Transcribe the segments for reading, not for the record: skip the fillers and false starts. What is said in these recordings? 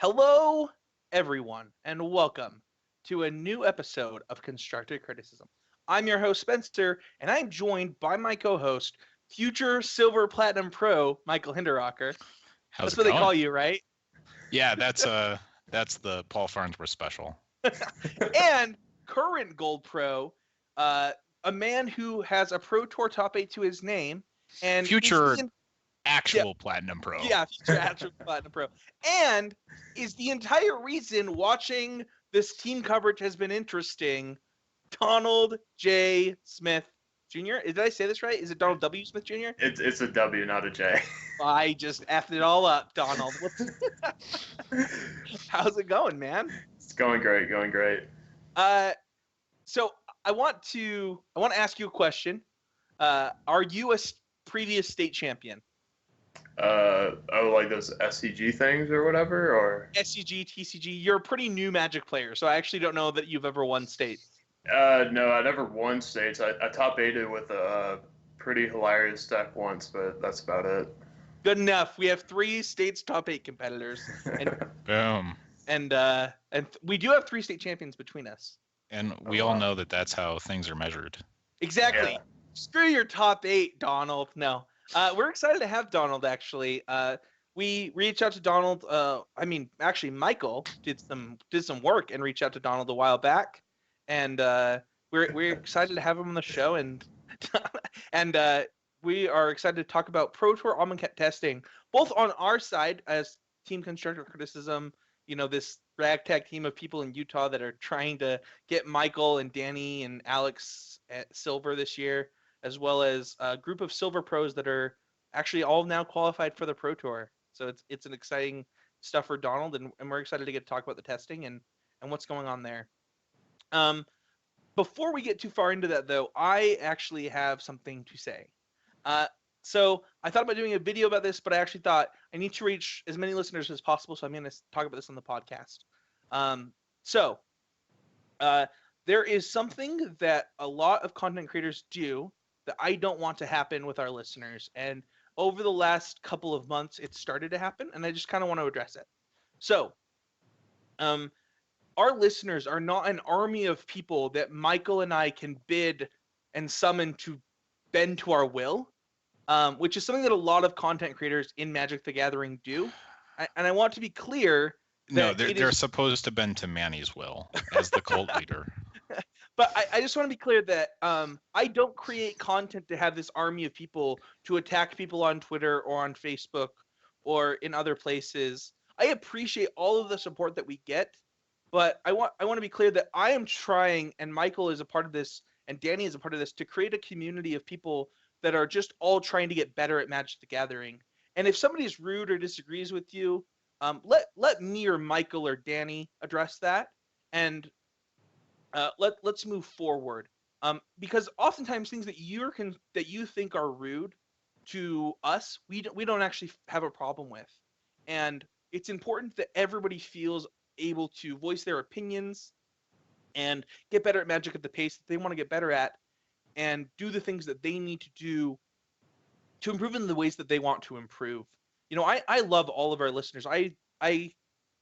Hello, everyone, and welcome to a new episode of Constructive Criticism. I'm your host, Spencer, and I'm joined by my co-host, future Silver Platinum Pro, Michael Hinderrocker. How's That's it what they going? call you, right? Yeah, that's the Paul Farnsworth special. And current Gold Pro, a man who has a Pro Tour top 8 to his name, and is Future the actual Platinum Pro. yeah, future actual Platinum Pro, and is the entire reason watching this team coverage has been interesting. Donald J. Smith Jr. Did I say this right? Is it Donald W. Smith Jr.? It's a W, not a J. I just effed it all up, Donald. How's it going, man? It's going great, going great. So I want to ask you a question. Are you a previous state champion? Like those SCG things or whatever, or SCG, TCG. You're a pretty new Magic player, so I actually don't know that you've ever won state. no, I never won states. I top eighted with a pretty hilarious deck once, but that's about it. Good enough. We have 3 states top 8 competitors, and Boom. and we do have 3 state champions between us. And we all know that that's how things are measured. Exactly. Yeah. Screw your top 8, Donald. No. We're excited to have Donald, actually. We reached out to Donald. Actually, Michael did some work and reached out to Donald a while back, and we're excited to have him on the show, and we are excited to talk about Pro Tour Amonkhet testing, both on our side as Team Constructor Criticism. You know, this ragtag team of people in Utah that are trying to get Michael and Danny and Alex at silver this year, as well as a group of silver pros that are actually all now qualified for the Pro Tour. So it's an exciting stuff for Donald, and we're excited to get to talk about the testing and what's going on there. Before we get too far into that, though, I actually have something to say. So I thought about doing a video about this, but I actually thought I need to reach as many listeners as possible, so I'm going to talk about this on the podcast. There is something that a lot of content creators do that I don't want to happen with our listeners. And over the last couple of months, it's started to happen, and I just kind of want to address it. So, our listeners are not an army of people that Michael and I can bid and summon to bend to our will, which is something that a lot of content creators in Magic the Gathering do. And I want to be clear. No, they're supposed to bend to Manny's will as the cult leader. But I just want to be clear that I don't create content to have this army of people to attack people on Twitter or on Facebook or in other places. I appreciate all of the support that we get, but I want to be clear that I am trying, and Michael is a part of this, and Danny is a part of this, to create a community of people that are just all trying to get better at Magic the Gathering. And if somebody's rude or disagrees with you, let me or Michael or Danny address that, and let's move forward. Because oftentimes things that you think are rude to us, we don't actually have a problem with, and it's important that everybody feels able to voice their opinions and get better at Magic at the pace that they want to get better at, and do the things that they need to do to improve in the ways that they want to improve. You know, I love all of our listeners. I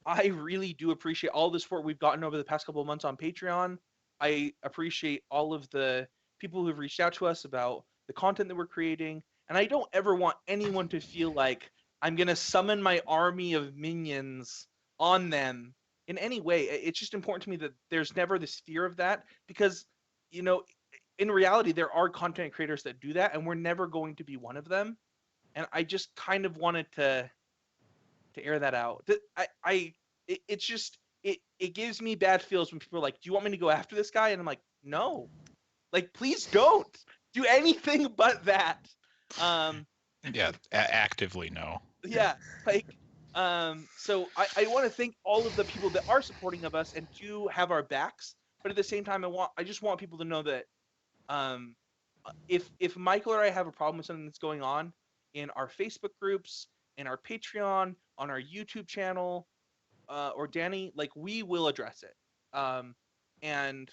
really do appreciate all the support we've gotten over the past couple of months on Patreon. I appreciate all of the people who've reached out to us about the content that we're creating. And I don't ever want anyone to feel like I'm going to summon my army of minions on them in any way. It's just important to me that there's never this fear of that, because, you know, in reality, there are content creators that do that, and we're never going to be one of them. And I just kind of wanted to air that out. It gives me bad feels when people are like, "Do you want me to go after this guy?" And I'm like, "No, like, please don't do anything but that." Yeah, actively no. Yeah, like, so I want to thank all of the people that are supporting of us and do have our backs. But at the same time, I just want people to know that if Michael or I have a problem with something that's going on in our Facebook groups, in our Patreon, on our YouTube channel, or Danny, like, we will address it. And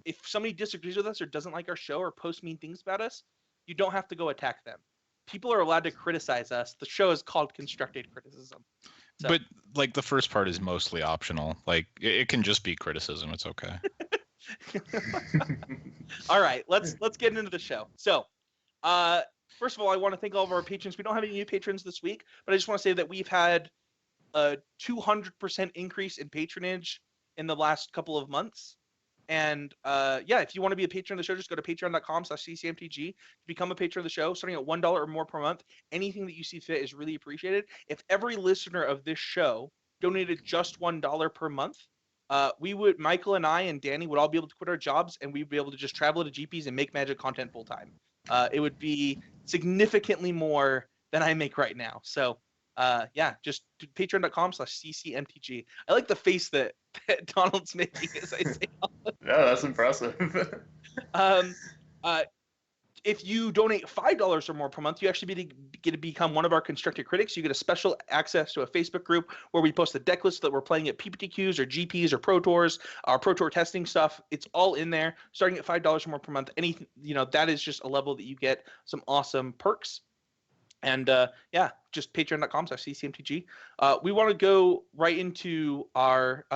if somebody disagrees with us or doesn't like our show or posts mean things about us, you don't have to go attack them. People are allowed to criticize us. The show is called Constructed Criticism. So. But like the first part is mostly optional. Like it can just be criticism. It's okay. All right, let's get into the show. So, first of all, I want to thank all of our patrons. We don't have any new patrons this week, but I just want to say that we've had a 200% increase in patronage in the last couple of months. And yeah, if you want to be a patron of the show, just go to patreon.com/ccmtg to become a patron of the show, starting at $1 or more per month. Anything that you see fit is really appreciated. If every listener of this show donated just $1 per month, Michael and I and Danny would all be able to quit our jobs, and we'd be able to just travel to GPs and make Magic content full time. It would be significantly more than I make right now. So yeah, just patreon.com/ccmtg. I like the face that Donald's making as I say all of No, that's impressive. If you donate $5 or more per month, you actually get to become one of our constructed critics. You get a special access to a Facebook group where we post the deck list that we're playing at PPTQs or GPs or Pro Tours, our Pro Tour testing stuff. It's all in there, starting at $5 or more per month. Anything, that is just a level that you get some awesome perks. And yeah, just patreon.com/ccmtg. We want to go right into our.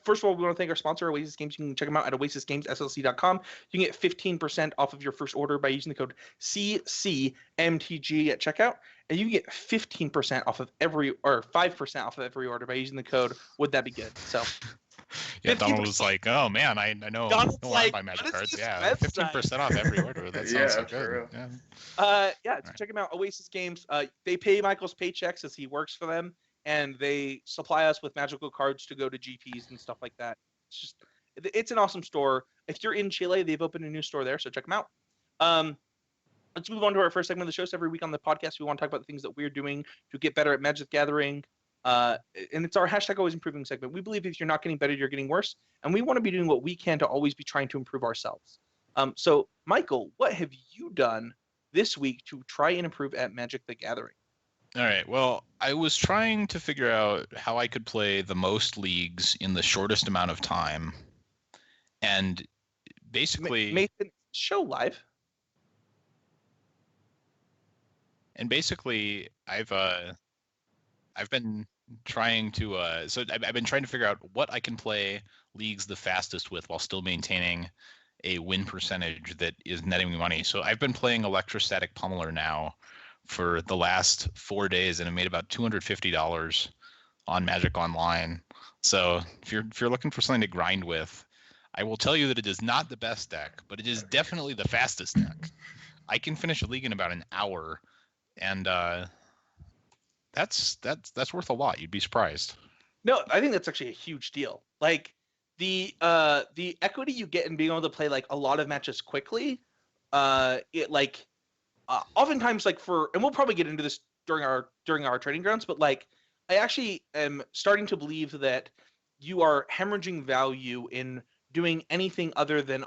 First of all, we want to thank our sponsor, Oasis Games. You can check them out at oasisgamesslc.com. You can get 15% off of your first order by using the code CCMTG at checkout, and you can get 15% off of 5% off of every order by using the code. Would that be good? So. Yeah, Donald was like, "Oh man, I know. Donald's I like, buy Magic what is cards. this Yeah, website? 15% off every order. That sounds so good." Yeah, so check them out. Oasis Games. They pay Michael's paychecks as he works for them, and they supply us with magical cards to go to GPs and stuff like that. It's an awesome store. If you're in Chile, they've opened a new store there, so check them out. Let's move on to our first segment of the show. So every week on the podcast, we want to talk about the things that we're doing to get better at Magic the Gathering. And it's our hashtag always improving segment. We believe if you're not getting better, you're getting worse. And we want to be doing what we can to always be trying to improve ourselves. So Michael, what have you done this week to try and improve at Magic the Gathering? All right. Well, I was trying to figure out how I could play the most leagues in the shortest amount of time. And basically Mason, show live. And basically I've been trying to I've been trying to figure out what I can play leagues the fastest with while still maintaining a win percentage that is netting me money. So I've been playing Electrostatic Pummeler now for the last 4 days, and I made about $250 on Magic Online. So if you're looking for something to grind with, I will tell you that it is not the best deck, but it is definitely the fastest deck. I can finish a league in about an hour, and that's worth a lot. You'd be surprised. No, I think that's actually a huge deal. Like the equity you get in being able to play like a lot of matches quickly, oftentimes and we'll probably get into this during our training grounds, but like I actually am starting to believe that you are hemorrhaging value in doing anything other than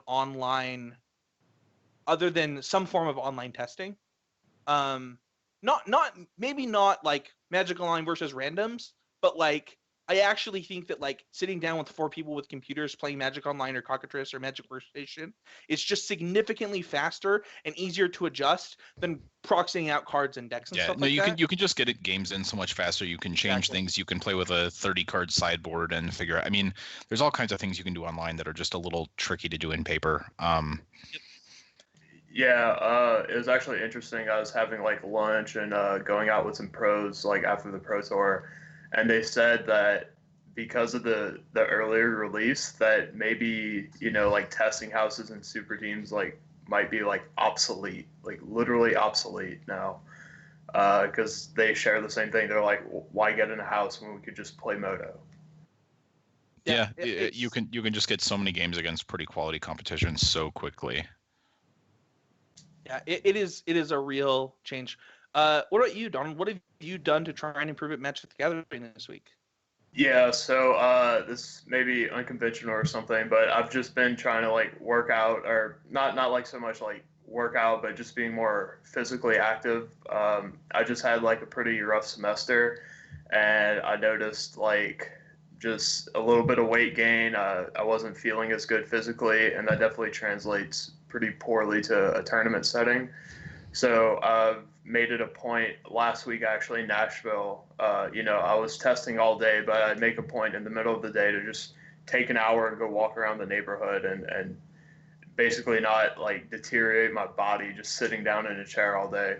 some form of online testing. Maybe not like Magic Online versus randoms, but like I actually think that like sitting down with 4 people with computers playing Magic Online or Cockatrice or Magic Workstation is just significantly faster and easier to adjust than proxying out cards and decks and stuff like that. You can just get games in so much faster. You can change things. You can play with a 30-card sideboard and figure out. I mean, there's all kinds of things you can do online that are just a little tricky to do in paper. Yeah, it was actually interesting. I was having like lunch and going out with some pros like after the Pro Tour, and they said that because of the earlier release that maybe like testing houses and super teams like might be like obsolete, like literally obsolete now, because they share the same thing. They're like, why get in a house when we could just play Moto? Yeah, you can just get so many games against pretty quality competition so quickly. Yeah, it is a real change. What about you, Donald? What have you done to try and improve at Magic the Gathering this week? Yeah, so this may be unconventional or something, but I've just been trying to like work out, or not like so much like work out, but just being more physically active. I just had like a pretty rough semester, and I noticed like just a little bit of weight gain. I wasn't feeling as good physically, and that definitely translates pretty poorly to a tournament setting. So I've made it a point last week, actually, in Nashville. I was testing all day, but I'd make a point in the middle of the day to just take an hour and go walk around the neighborhood and basically not like deteriorate my body just sitting down in a chair all day.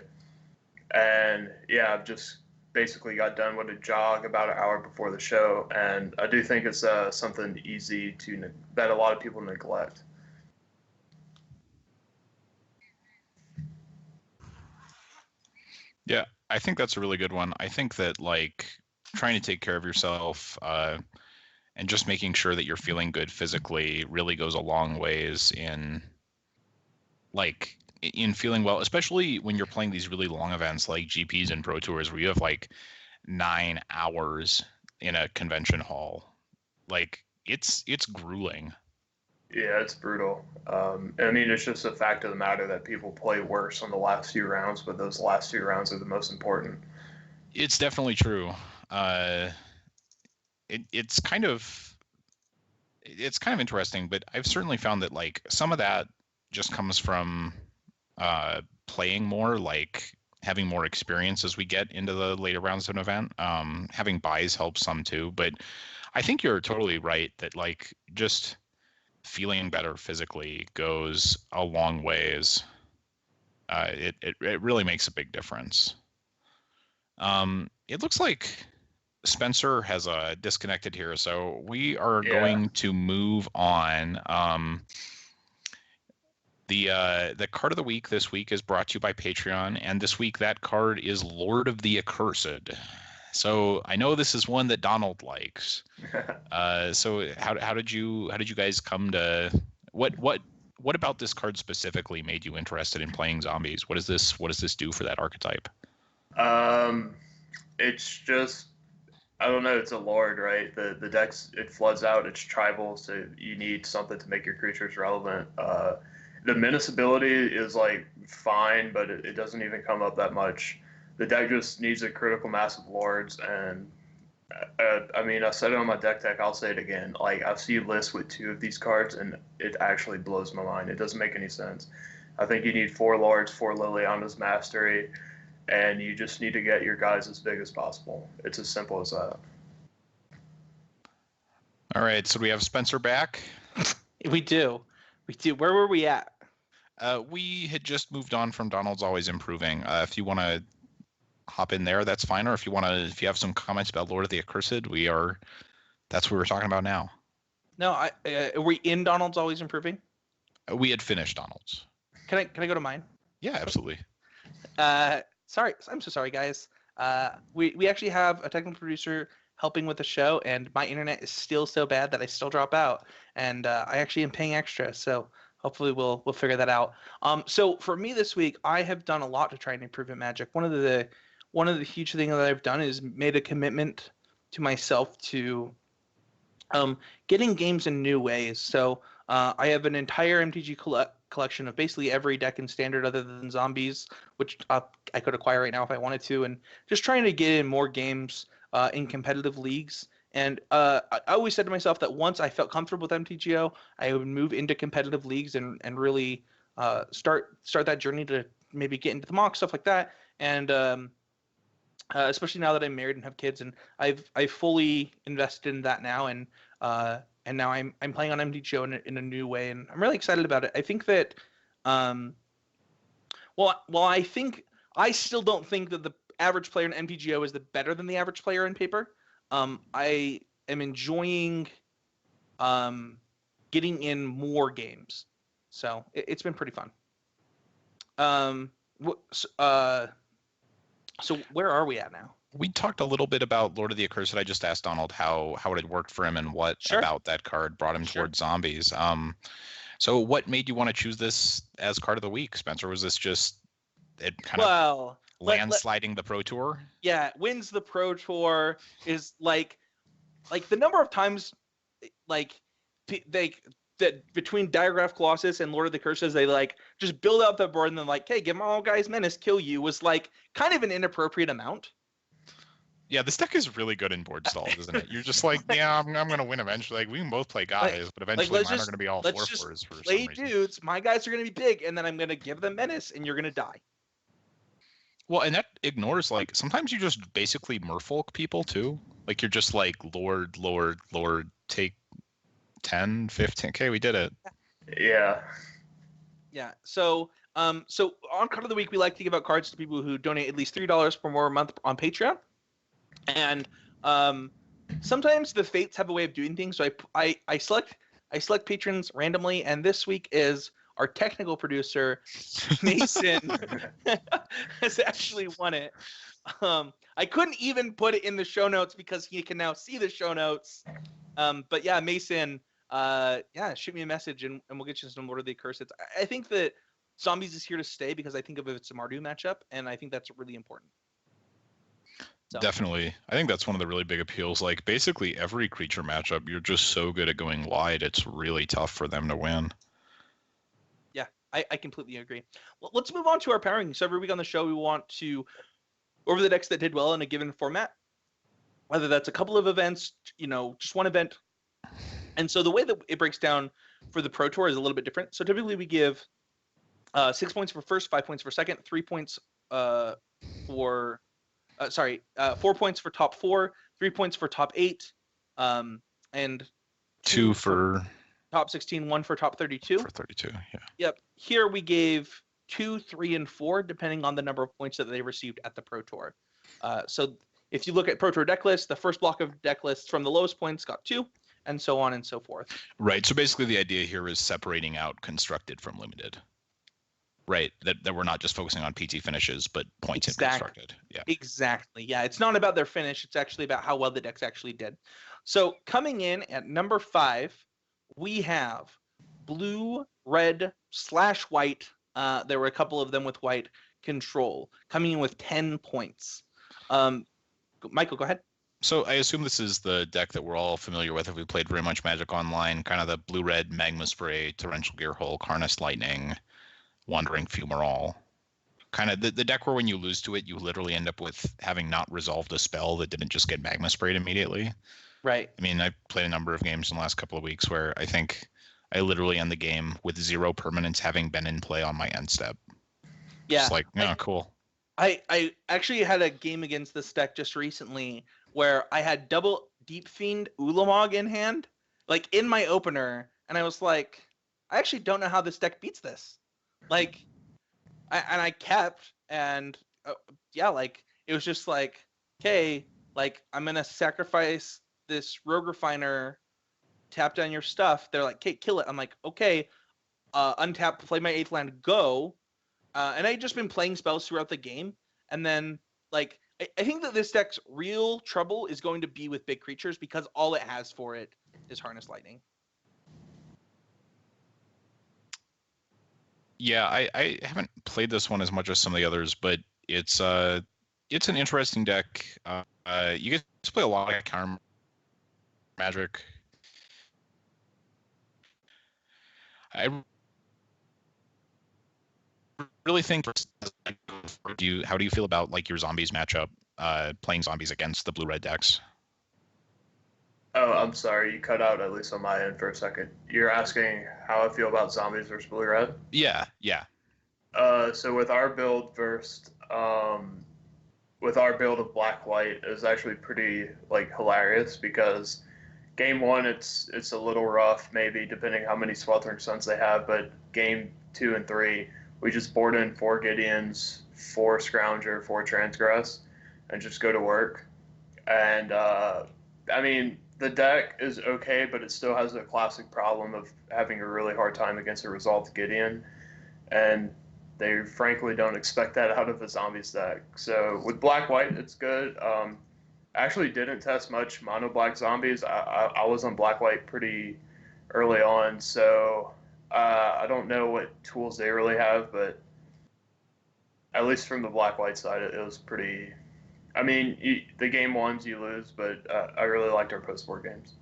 And yeah, I've just basically got done with a jog about an hour before the show, and I do think it's something easy that a lot of people neglect. Yeah, I think that's a really good one. I think that like trying to take care of yourself and just making sure that you're feeling good physically really goes a long ways in feeling well, especially when you're playing these really long events like GPs and Pro Tours where you have like 9 hours in a convention hall. Like it's grueling. Yeah, it's brutal. I mean, it's just a fact of the matter that people play worse on the last few rounds, but those last few rounds are the most important. It's definitely true. It's kind of interesting, but I've certainly found that like some of that just comes from playing more, like having more experience as we get into the later rounds of an event. Having buys helps some too, but I think you're totally right that like just feeling better physically goes a long ways. It really makes a big difference. It looks like Spencer has disconnected here, so we are going to move on. The card of the week this week is brought to you by Patreon, and this week that card is Lord of the Accursed. So I know this is one that Donald likes. So how did you guys come to what about this card specifically made you interested in playing zombies? What does this do for that archetype? It's just, I don't know. It's a lord, right? The decks, it floods out. It's tribal, so you need something to make your creatures relevant. The menace ability is like fine, but it doesn't even come up that much. The deck just needs a critical mass of lords, and I mean, I said it on my deck tech. I'll say it again. Like, I've seen lists with 2 of these cards, and it actually blows my mind. It doesn't make any sense. I think you need 4 lords, 4 Liliana's Mastery, and you just need to get your guys as big as possible. It's as simple as that. All right, so we have Spencer back. We do. Where were we at? We had just moved on from Donald's Always Improving. If you want to hop in there, that's fine. Or if you have some comments about Lord of the Accursed, that's what we're talking about now. No, are we in Donald's Always Improving? We had finished Donald's. Can I go to mine? Yeah, absolutely. Sorry, I'm so sorry, guys. We actually have a technical producer helping with the show, and my internet is still so bad that I still drop out, and I actually am paying extra. So hopefully we'll figure that out. So for me this week, I have done a lot to try and improve at Magic. One of the huge things that I've done is made a commitment to myself to getting games in new ways. So I have an entire MTG collection of basically every deck in Standard other than Zombies, which I could acquire right now if I wanted to, and just trying to get in more games in competitive leagues. And I always said to myself that once I felt comfortable with MTGO, I would move into competitive leagues and really start that journey to maybe get into the mock, stuff like that. And especially now that I'm married and have kids, and I've fully invested in that now, and now I'm playing on MTGO in a new way, and I'm really excited about it. I think that, I still don't think that the average player in MTGO is better than the average player in paper. I am enjoying getting in more games, so it's been pretty fun. So where are we at now? We talked a little bit about Lord of the Accursed. I just asked Donald how it had worked for him and what about that card brought him towards zombies. So what made you want to choose this as card of the week, Spencer? Was this just landsliding the Pro Tour? Yeah, it wins the Pro Tour. Is like the number of times that between Diagraph Colossus and Lord of the Curses, they just build out the board and then hey, give them all guys menace, kill you, was kind of an inappropriate amount. Yeah, this deck is really good in board stalls, isn't it? You're just yeah, I'm gonna win eventually. We can both play guys, but eventually mine are gonna be all 4/4s for some reason. Dudes, my guys are gonna be big, and then I'm gonna give them menace, and you're gonna die. Well, and that ignores, like, sometimes you just basically merfolk people too. Like, you're just like, Lord, Lord, Lord, take 10, 15. Okay, we did it. Yeah. Yeah. So so on Card of the Week, we like to give out cards to people who donate at least $3 per more a month on Patreon. And sometimes the fates have a way of doing things. So I select patrons randomly, and this week is our technical producer, Mason, has actually won it. I couldn't even put it in the show notes because he can now see the show notes. But yeah, Mason, shoot me a message and we'll get you some Lord of the Accursed. I think that Zombies is here to stay because I think of it as a Mardu matchup, and I think that's really important. So. Definitely. I think that's one of the really big appeals. Like, basically every creature matchup, you're just so good at going wide, it's really tough for them to win. Yeah, I completely agree. Well, let's move on to our pairing. So every week on the show, we want to over the decks that did well in a given format, whether that's a couple of events, just one event. And so the way that it breaks down for the Pro Tour is a little bit different. So typically we give 6 points for first, 5 points for second, 3 points for 4 points for top 4, 3 points for top 8, and 2 for top 16, 1 for top 32. For 32, yeah. Yep. Here we gave 2, 3, and 4, depending on the number of points that they received at the Pro Tour. So if you look at Pro Tour deck lists, the first block of deck lists from the lowest points got 2, and so on and so forth. Right. So basically the idea here is separating out constructed from limited. Right. That we're not just focusing on PT finishes, but points in constructed. Yeah. Exactly. Yeah. It's not about their finish. It's actually about how well the decks actually did. So coming in at number 5, we have blue, red, /white. There were a couple of them with white control coming in with 10 points. Michael, go ahead. So I assume this is the deck that we're all familiar with if we played very much Magic Online, kind of the blue-red Magma Spray, Torrential Gearhulk, Harnessed Lightning, Wandering Fumarole. Kind of the deck where when you lose to it, you literally end up with having not resolved a spell that didn't just get Magma Sprayed immediately. Right. I mean, I played a number of games in the last couple of weeks where I think I literally end the game with 0 permanents having been in play on my end step. Yeah. Just like, cool. I actually had a game against this deck just recently where I had double Deep Fiend Ulamog in hand, like in my opener, and I was like, I actually don't know how this deck beats this. Like, I kept, and it was just like, okay, like I'm gonna sacrifice this Rogue Refiner, tap down your stuff. They're like, okay, kill it. I'm like, okay, untap, play my 8th land, go. And I had just been playing spells throughout the game, and then like I think that this deck's real trouble is going to be with big creatures because all it has for it is Harness Lightning. Yeah, I haven't played this one as much as some of the others, but it's an interesting deck. You get to play a lot of counter magic. I really think how do you feel about like your zombies matchup, playing zombies against the blue-red decks? Oh, I'm sorry, you cut out at least on my end for a second. You're asking how I feel about zombies versus blue red? Yeah. So with our build of black white, it was actually pretty like hilarious because game 1 it's a little rough maybe depending how many Sweltering Suns they have, but game 2 and 3 we just board in 4 Gideons, 4 Scrounger, 4 Transgress, and just go to work. And I mean, the deck is okay, but it still has a classic problem of having a really hard time against a Resolved Gideon. And they frankly don't expect that out of a zombies deck. So with black-white, it's good. I actually didn't test much mono-black zombies. I was on black-white pretty early on, so I don't know what tools they really have, but at least from the black-white side, it was pretty... I mean, the game 1s you lose, but I really liked our post-war games.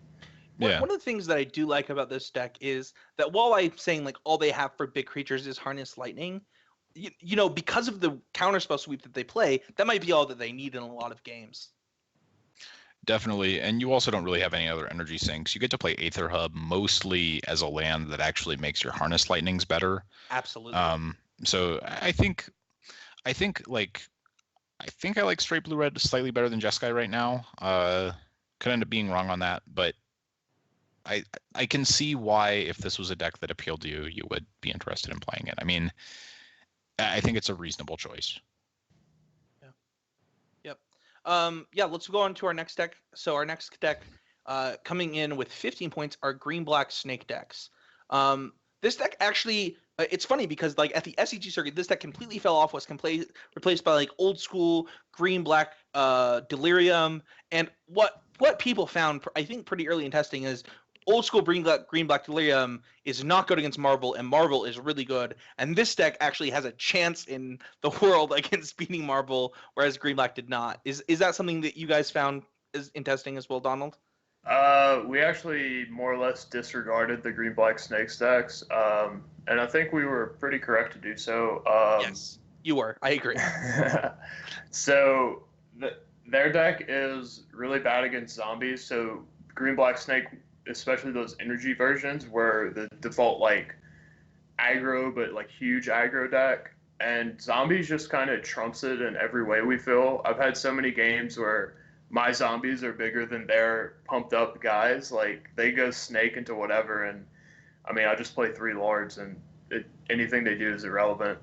Yeah. One of the things that I do like about this deck is that while I'm saying like all they have for big creatures is Harness Lightning, because of the counterspell sweep that they play, that might be all that they need in a lot of games. Definitely, and you also don't really have any other energy sinks. You get to play Aether Hub mostly as a land that actually makes your Harness Lightnings better. Absolutely. So I think like I think I like straight blue red slightly better than Jeskai right now. Could end up being wrong on that, but I can see why, if this was a deck that appealed to you, you would be interested in playing it. I mean, I think it's a reasonable choice. Yeah. Yep. Yeah, let's go on to our next deck. So our next deck, coming in with 15 points, are green-black snake decks. This deck actually, it's funny because like at the SEG circuit, this deck completely fell off, was replaced by like old school green-black Delirium. And what people found, I think, pretty early in testing is old school green-black Delirium is not good against Marvel, and Marvel is really good. And this deck actually has a chance in the world against beating Marvel, whereas green-black did not. Is that something that you guys found in testing as well, Donald? We actually more or less disregarded the green-black snake stacks, and I think we were pretty correct to do so. Yes, you were. I agree. So their deck is really bad against zombies. So green-black snake, especially those energy versions, were the default like aggro, but like huge aggro deck. And zombies just kind of trumps it in every way, we feel. I've had so many games where my zombies are bigger than their pumped up guys. Like they go snake into whatever, and I mean I just play 3 lords, and anything they do is irrelevant.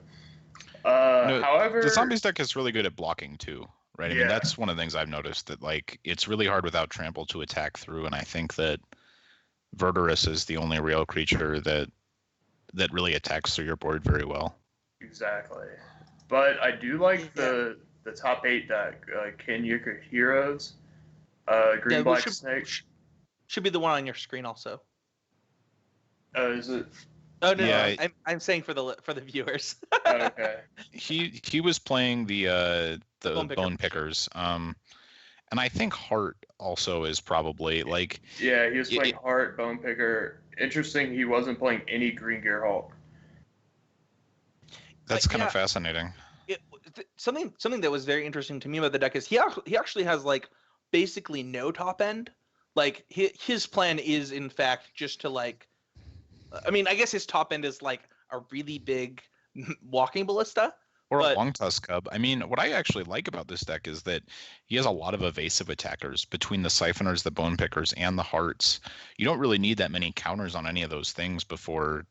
However, the zombies deck is really good at blocking too, right? I Yeah. mean, that's one of the things I've noticed, that like it's really hard without trample to attack through, and I think that Verdurus is the only real creature that really attacks through your board very well. Exactly. But I do like the top 8 deck, Kenyuka Heroes, green black snake. Should be the one on your screen also. Is it? Oh no, Yeah. no, I'm saying for the viewers. Oh, okay. He was playing the Bone pickers. And I think Heart also is probably like. Yeah, he was playing Heart, Bone Picker. Interesting, he wasn't playing any Green Gear Hulk. That's kind of fascinating. Something that was very interesting to me about the deck is he actually has like basically no top end. Like his plan is in fact just to like, I mean, I guess his top end is like a really big walking ballista. Or a long tusk cub. I mean, what I actually like about this deck is that he has a lot of evasive attackers between the siphoners, the bone pickers, and the hearts. You don't really need that many counters on any of those things before.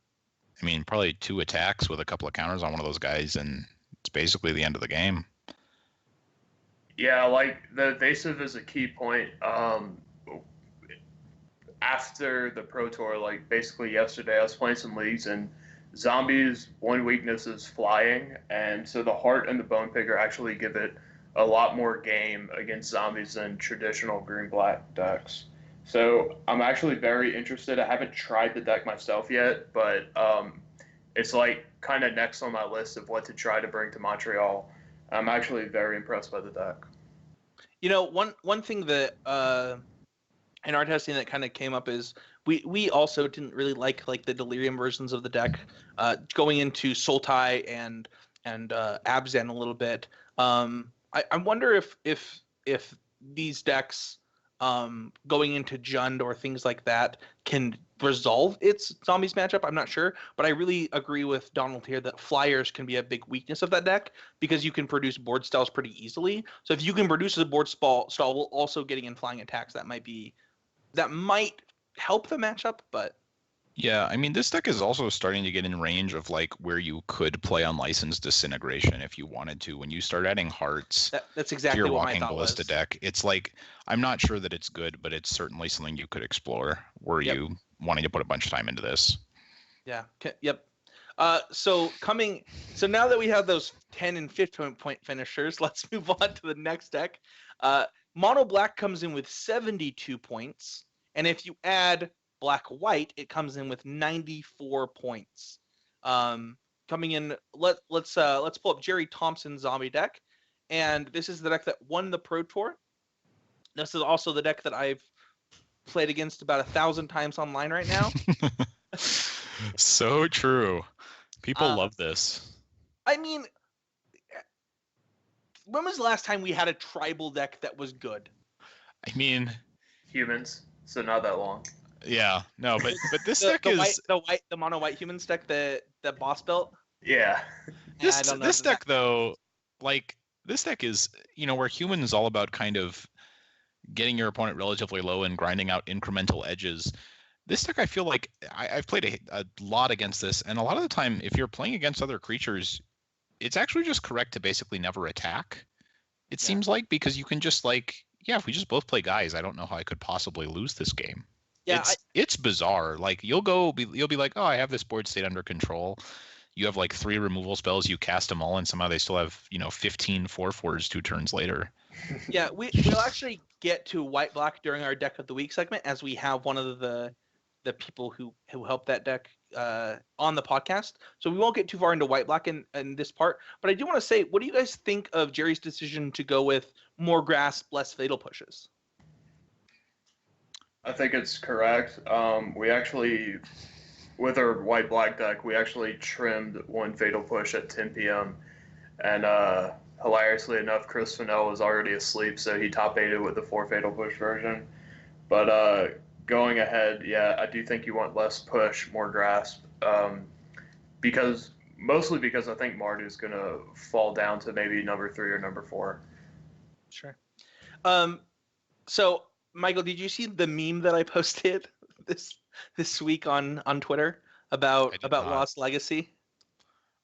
I mean, probably 2 attacks with a couple of counters on one of those guys, and it's basically the end of the game. Yeah, like the evasive is a key point. After the Pro Tour, like basically yesterday, I was playing some leagues, and zombies' one weakness is flying, and so the Heart and the Bone Picker actually give it a lot more game against zombies than traditional green-black decks. So I'm actually very interested. I haven't tried the deck myself yet, but it's like kind of next on my list of what to try to bring to Montreal. I'm actually very impressed by the deck. You know, one thing that in our testing that kind of came up is we also didn't really like the Delirium versions of the deck, going into Sultai and Abzan a little bit. I wonder if these decks going into Jund or things like that can resolve its zombies matchup. I'm not sure, but I really agree with Donald here that flyers can be a big weakness of that deck because you can produce board stalls pretty easily. So if you can produce a board stall while also getting in flying attacks, that might help the matchup. But yeah, I mean, this deck is also starting to get in range of like where you could play Unlicensed Disintegration if you wanted to. When you start adding hearts that's exactly to your what Walking my thought Ballista was. deck, it's like, I'm not sure that it's good, but it's certainly something you could explore were you wanting to put a bunch of time into this. Yeah. Yep. So now that we have those 10 and 15 point finishers, let's move on to the next deck. Mono Black comes in with 72 points, and if you add Black White, it comes in with 94 points. Coming in, let's pull up Jerry Thompson's zombie deck, and this is the deck that won the Pro Tour. This is also the deck that I've played against about 1,000 times online right now. So true. People love this. I mean, when was the last time we had a tribal deck that was good? I mean, humans, so not that long. Yeah, no, but this deck is the mono white humans deck, the boss belt. Yeah. This deck though, like, This deck is, where human is all about kind of getting your opponent relatively low and grinding out incremental edges. This deck, I feel like I've played a lot against this, and a lot of the time, if you're playing against other creatures, it's actually just correct to basically never attack. It seems like, because you can just if we just both play guys, I don't know how I could possibly lose this game. Yeah, It's bizarre. Like you'll be like, oh, I have this board state under control. You have like 3 removal spells, you cast them all, and somehow they still have 15 4/4s 2 turns later. Yeah, we'll actually get to white black during our deck of the week segment, as we have one of the people who helped that deck on the podcast. So we won't get too far into white black in this part. But I do want to say, what do you guys think of Jerry's decision to go with more grasp, less fatal pushes? I think it's correct. We actually, with our white black deck, we actually trimmed 1 fatal push at 10 p.m. and hilariously enough, Chris Fennell was already asleep, so he top 8'd with the 4 fatal push version. But going ahead, yeah, I do think you want less push, more grasp, mostly because I think Mardu's gonna fall down to maybe number 3 or number 4. Sure. So Michael, did you see the meme that I posted this week on Twitter about Lost Legacy?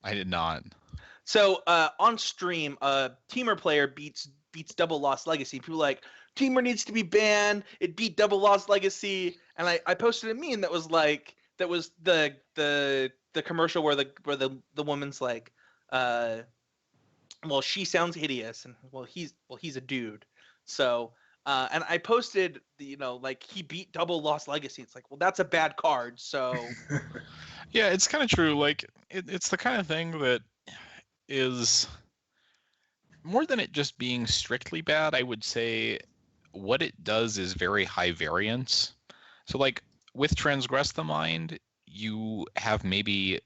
I did not. So on stream, a Timur player beats double Lost Legacy. People are like, Timur needs to be banned. It beat double Lost Legacy, and I posted a meme that was the commercial where the woman's like, well, she sounds hideous, and he's a dude. So and I posted he beat double Lost Legacy. It's like, well, that's a bad card. So yeah, it's kind of true. Like it's the kind of thing that is more than it just being strictly bad. I would say what it does is very high variance. So like with Transgress the Mind, you have maybe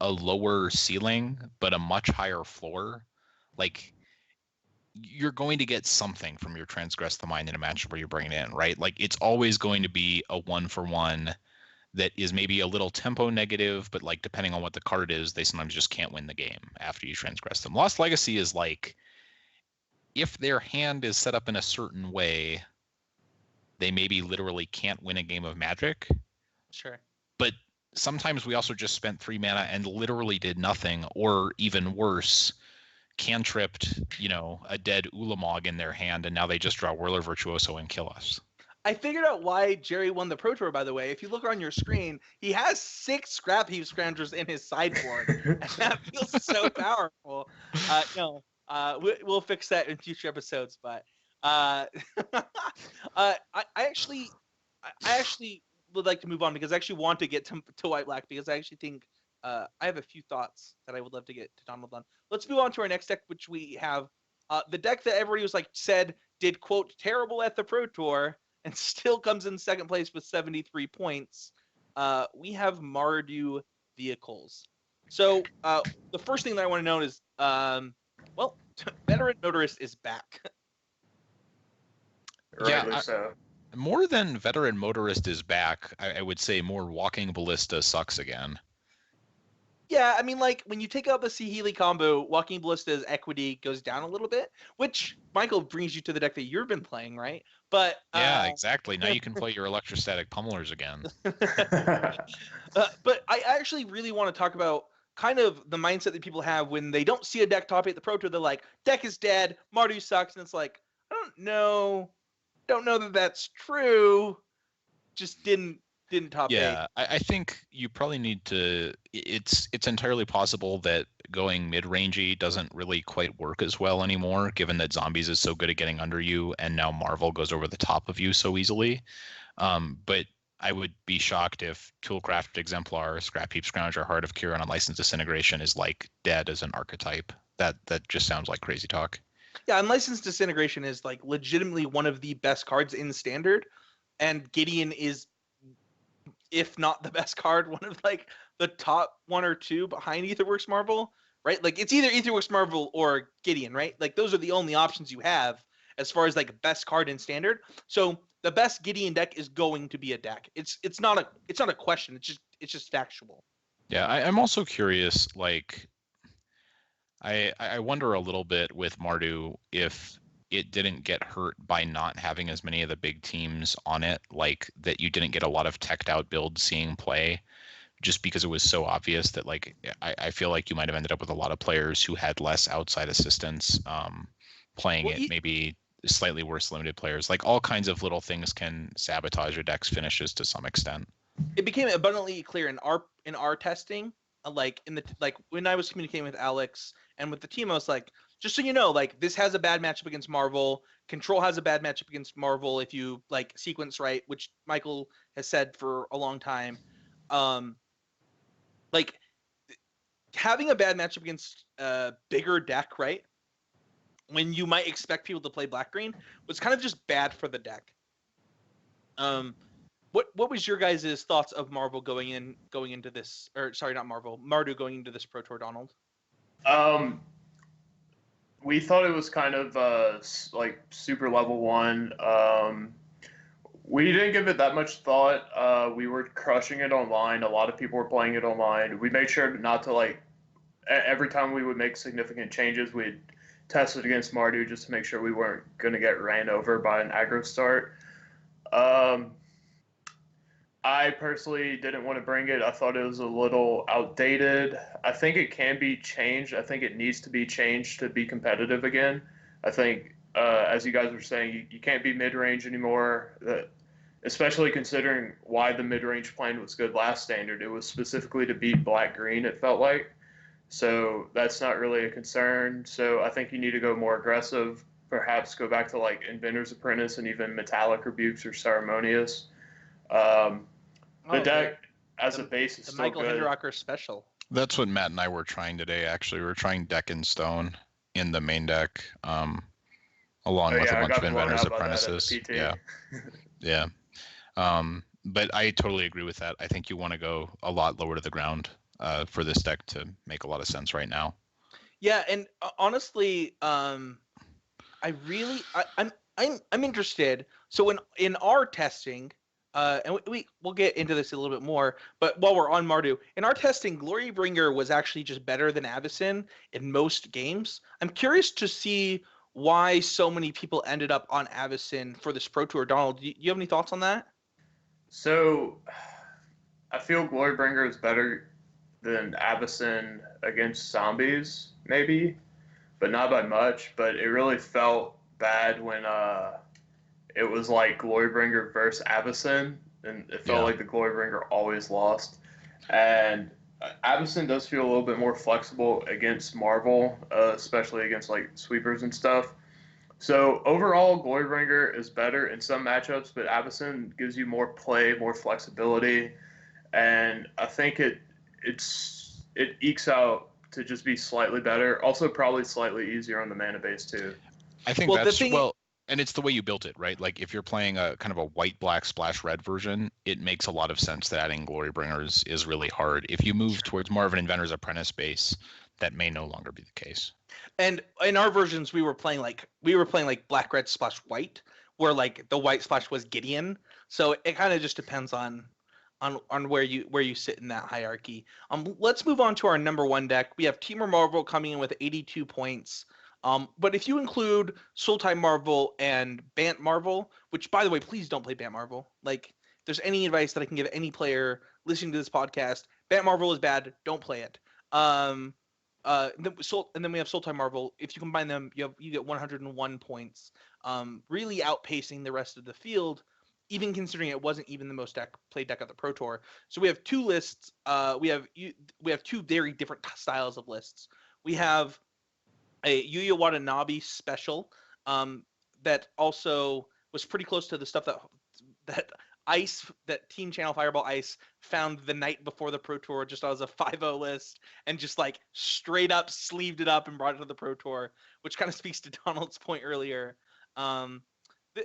a lower ceiling but a much higher floor. Like you're going to get something from your Transgress the Mind in a matchup where you're bringing it in, right? Like it's always going to be a 1-for-1 that is maybe a little tempo negative, but like depending on what the card is, they sometimes just can't win the game after you transgress them. Lost Legacy is like, if their hand is set up in a certain way, they maybe literally can't win a game of Magic. Sure. But sometimes we also just spent 3 mana and literally did nothing, or even worse, cantripped, a dead Ulamog in their hand, and now they just draw Whirler Virtuoso and kill us. I figured out why Jerry won the Pro Tour, by the way. If you look on your screen, he has 6 Scrap Heap Scroungers in his sideboard, and that feels so powerful. We'll fix that in future episodes. But I actually would like to move on, because I actually want to get to white black, because I actually think I have a few thoughts that I would love to get to Donald on. Let's move on to our next deck, which we have the deck that everybody was said did, quote, terrible at the Pro Tour, and still comes in second place with 73 points. We have Mardu Vehicles. So the first thing that I want to note is, Veteran Motorist is back. Yeah, more than Veteran Motorist is back, I would say more Walking Ballista sucks again. Yeah, I mean, when you take out the Sihili combo, Walking Ballista's equity goes down a little bit, which, Michael, brings you to the deck that you've been playing, right? But yeah, exactly. Now you can play your Electrostatic Pummelers again. But I actually really want to talk about kind of the mindset that people have when they don't see a deck top 8 the Pro Tour. They're like, deck is dead, Mardu sucks, and it's like, I don't know that that's true. Just didn't top 8. Yeah, I think you probably need to. It's entirely possible that going mid-rangey doesn't really quite work as well anymore, given that Zombies is so good at getting under you, and now Marvel goes over the top of you so easily. But I would be shocked if Toolcraft Exemplar, Scrap Heap Scrounger, Heart of Cure, and Unlicensed Disintegration is dead as an archetype. That just sounds like crazy talk. Yeah, Unlicensed Disintegration is legitimately one of the best cards in Standard, and Gideon is, if not the best card, one of the top 1 or 2 behind Aetherworks Marvel, right? It's either Aetherworks Marvel or Gideon, right? Those are the only options you have as far as best card in Standard. So the best Gideon deck is going to be a deck. It's not a question. It's just factual. Yeah, I'm also curious. I wonder a little bit with Mardu if it didn't get hurt by not having as many of the big teams on it, like that you didn't get a lot of teched out builds seeing play, just because it was so obvious that like I feel like you might have ended up with a lot of players who had less outside assistance playing Well, it, maybe slightly worse limited players. Like all kinds of little things can sabotage your deck's finishes to some extent. It became abundantly clear in our testing, like when I was communicating with Alex and with the team, I was like, just so you know, like this has a bad matchup against Marvel. Control has a bad matchup against Marvel if you like sequence right, which Michael has said for a long time. Like having a bad matchup against a bigger deck, right? When you might expect people to play black green was kind of just bad for the deck. What was your guys' thoughts of Marvel going into this, or sorry, not Marvel, Mardu going into this Pro Tour, Donald? We thought it was kind of like super level 1. We didn't give it that much thought. We were crushing it online. A lot of people were playing it online. We made sure not to like every time we would make significant changes, we'd test it against Mardu just to make sure we weren't going to get ran over by an aggro start. I personally didn't want to bring it. I thought it was a little outdated. I think it can be changed. I think it needs to be changed to be competitive again. I think, as you guys were saying, you can't be mid-range anymore, especially considering why the mid-range plan was good last standard. It was specifically to beat black-green, it felt like. So that's not really a concern. So I think you need to go more aggressive, perhaps go back to like Inventor's Apprentice and even Metallic Rebukes or Ceremonious. The deck as a base is the still Michael good. Hinderocker special. That's what Matt and I were trying today. Actually, we were trying Deck in Stone in the main deck, along with a bunch of Inventor's Apprentices. Yeah, yeah. But I totally agree with that. I think you want to go a lot lower to the ground for this deck to make a lot of sense right now. Yeah, and honestly, I'm interested. So in our testing, and we'll get into this a little bit more, but while we're on Mardu, in our testing, Glorybringer was actually just better than Avacyn in most games. I'm curious to see why so many people ended up on Avacyn for this Pro Tour. Donald, do you have any thoughts on that? So, I feel Glorybringer is better than Avacyn against zombies, maybe, but not by much. But it really felt bad when it was like Glorybringer versus Avacyn, and it felt like the Glorybringer always lost. And Avacyn does feel a little bit more flexible against Marvel, especially against like sweepers and stuff. So overall, Glorybringer is better in some matchups, but Avacyn gives you more play, more flexibility, and I think it ekes out to just be slightly better. Also, probably slightly easier on the mana base too. I think and it's the way you built it, right? Like if you're playing a kind of a white-black splash red version, it makes a lot of sense that adding Glorybringers is really hard. If you move towards more of an Inventor's Apprentice base, that may no longer be the case. And in our versions, we were playing like black, red, splash, white, where like the white splash was Gideon. So it kind of just depends on where you sit in that hierarchy. Let's move on to our number 1 deck. We have Timur Marvel coming in with 82 points. But if you include Sultai Marvel and Bant Marvel, which by the way, please don't play Bant Marvel. Like, if there's any advice that I can give any player listening to this podcast, Bant Marvel is bad. Don't play it. And then we have Sultai Marvel. If you combine them, you get 101 points, really outpacing the rest of the field, even considering it wasn't even the most played deck at the Pro Tour. So we have 2 lists. We have 2 very different styles of lists. We have a Yuya Watanabe special that also was pretty close to the stuff that Team Channel Fireball Ice found the night before the Pro Tour, just as a 5-0 list, and just like straight up sleeved it up and brought it to the Pro Tour, which kind of speaks to Donald's point earlier.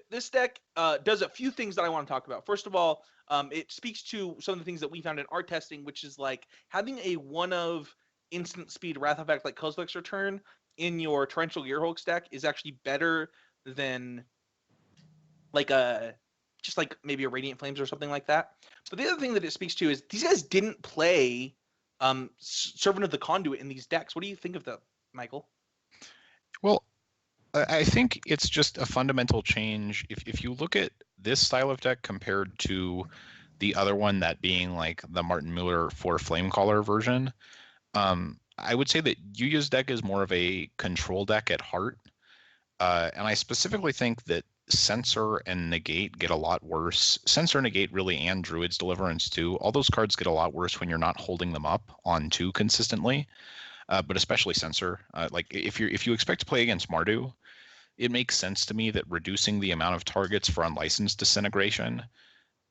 This deck does a few things that I want to talk about. First of all, it speaks to some of the things that we found in our testing, which is like having a 1 of instant speed Wrath Effect like Kozilek's Return in your Torrential Gearhulk deck is actually better than like just like maybe a Radiant Flames or something like that. But the other thing that it speaks to is these guys didn't play Servant of the Conduit in these decks. What do you think of them, Michael? Well, I think it's just a fundamental change. If you look at this style of deck compared to the other one, that being like the Martin Mueller for Flamecaller version, I would say that Yuya's deck is more of a control deck at heart. And I specifically think that Censor and Negate get a lot worse. Censor, Negate, really, and Druid's Deliverance too. All those cards get a lot worse when you're not holding them up on 2 consistently. But especially Censor. Like if you expect to play against Mardu, it makes sense to me that reducing the amount of targets for unlicensed disintegration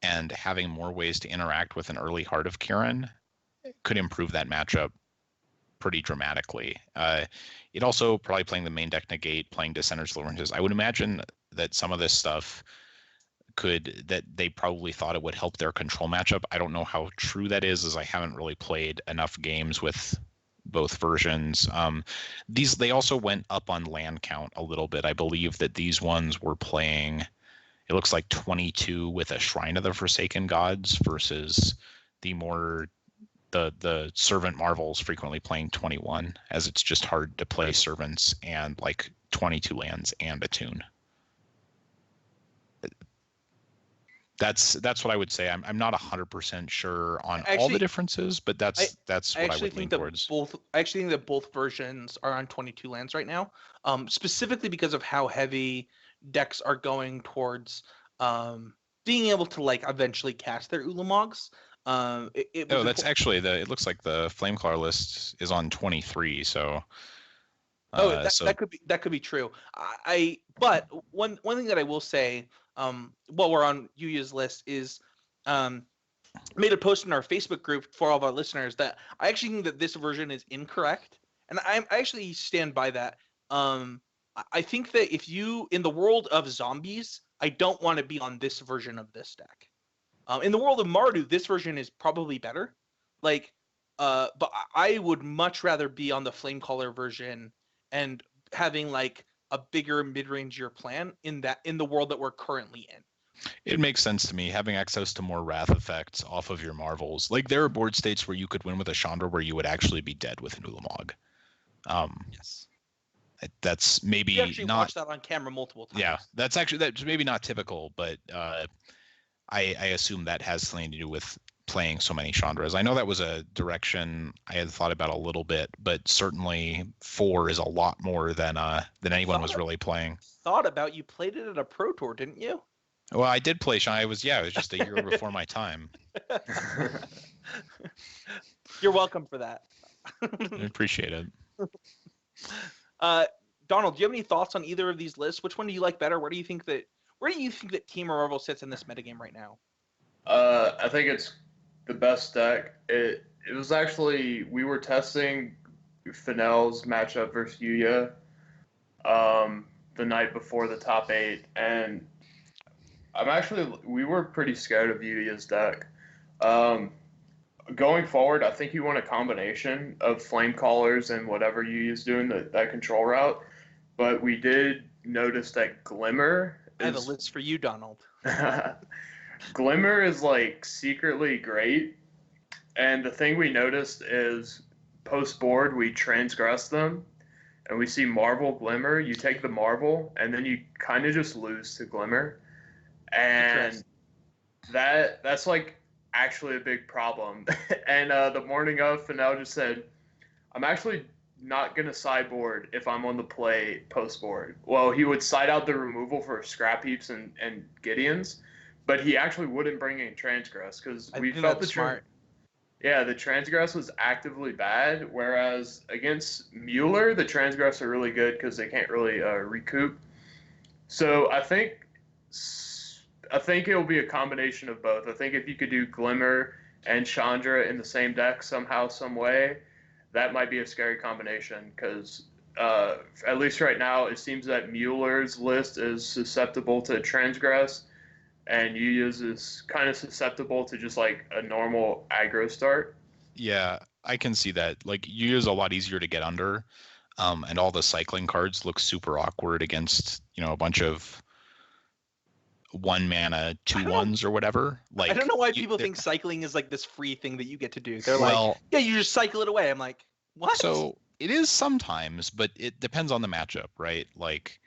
and having more ways to interact with an early Heart of Kiran could improve that matchup pretty dramatically. It also probably playing the main deck Negate, playing Dissenter's Deliverances. I would imagine that some of this stuff that they probably thought it would help their control matchup. I don't know how true that is, as I haven't really played enough games with both versions. They also went up on land count a little bit. I believe that these ones were playing, it looks like 22 with a Shrine of the Forsaken Gods versus the Servant Marvels frequently playing 21, as it's just hard to play Servants and like 22 lands and a tune. That's what I would say. I'm not 100% sure on all the differences, but that's what I would lean towards. I actually think that both versions are on 22 lands right now, specifically because of how heavy decks are going towards being able to like eventually cast their Ulamogs. That's actually it looks like the Flamecaller list is on 23, so. That could be true. But one thing that I will say, while we're on Yuya's list, is made a post in our Facebook group for all of our listeners that I actually think that this version is incorrect, and I actually stand by that. I think that if you, in the world of zombies, I don't want to be on this version of this deck. In the world of Mardu, this version is probably better. But I would much rather be on the Flamecaller version and having like a bigger mid-rangier plan in the world that we're currently in. It makes sense to me, having access to more wrath effects off of your Marvels. Like there are board states where you could win with a Chandra where you would actually be dead with an Ulamog. Yes. That's maybe you actually not watched that on camera multiple times. Yeah, that's maybe not typical, but I assume that has something to do with playing so many Chandras. I know that was a direction I had thought about a little bit, but certainly 4 is a lot more than anyone was really playing. You played it at a Pro Tour, didn't you? Well, I did play Chandra. It was just a year before my time. You're welcome for that. I appreciate it. Donald, do you have any thoughts on either of these lists? Which one do you like better? Where do you think that Timur Marvel sits in this metagame right now? I think it's the best deck. It was actually, we were testing Fennell's matchup versus Yuya the night before the top 8, and we were pretty scared of Yuya's deck. Going forward, I think you want a combination of Flamecallers and whatever Yuya's doing, that control route, but we did notice that Glimmer I have a list for you, Donald. Glimmer is like secretly great, and the thing we noticed is post board we transgress them, and we see Marvel Glimmer. You take the Marvel, and then you kind of just lose to Glimmer, and that's like actually a big problem. And the morning of, Fennell just said, "I'm actually not going to sideboard if I'm on the play post board." Well, he would side out the removal for scrap heaps and Gideons, but he actually wouldn't bring in transgress because we felt the smart. The transgress was actively bad, whereas against Mueller, the transgress are really good because they can't really recoup. So I think it'll be a combination of both. I think if you could do Glimmer and Chandra in the same deck somehow, some way, that might be a scary combination because at least right now it seems that Mueller's list is susceptible to transgress, and Yuya's is kind of susceptible to just like a normal aggro start. Yeah, I can see that. Like Yuya's a lot easier to get under, and all the cycling cards look super awkward against a bunch of 1 mana 2/1s or whatever. Like I don't know why people think cycling is like this free thing that you get to do. They're like, yeah, you just cycle it away. I'm like, what? So It is sometimes, but it depends on the matchup, right? Like,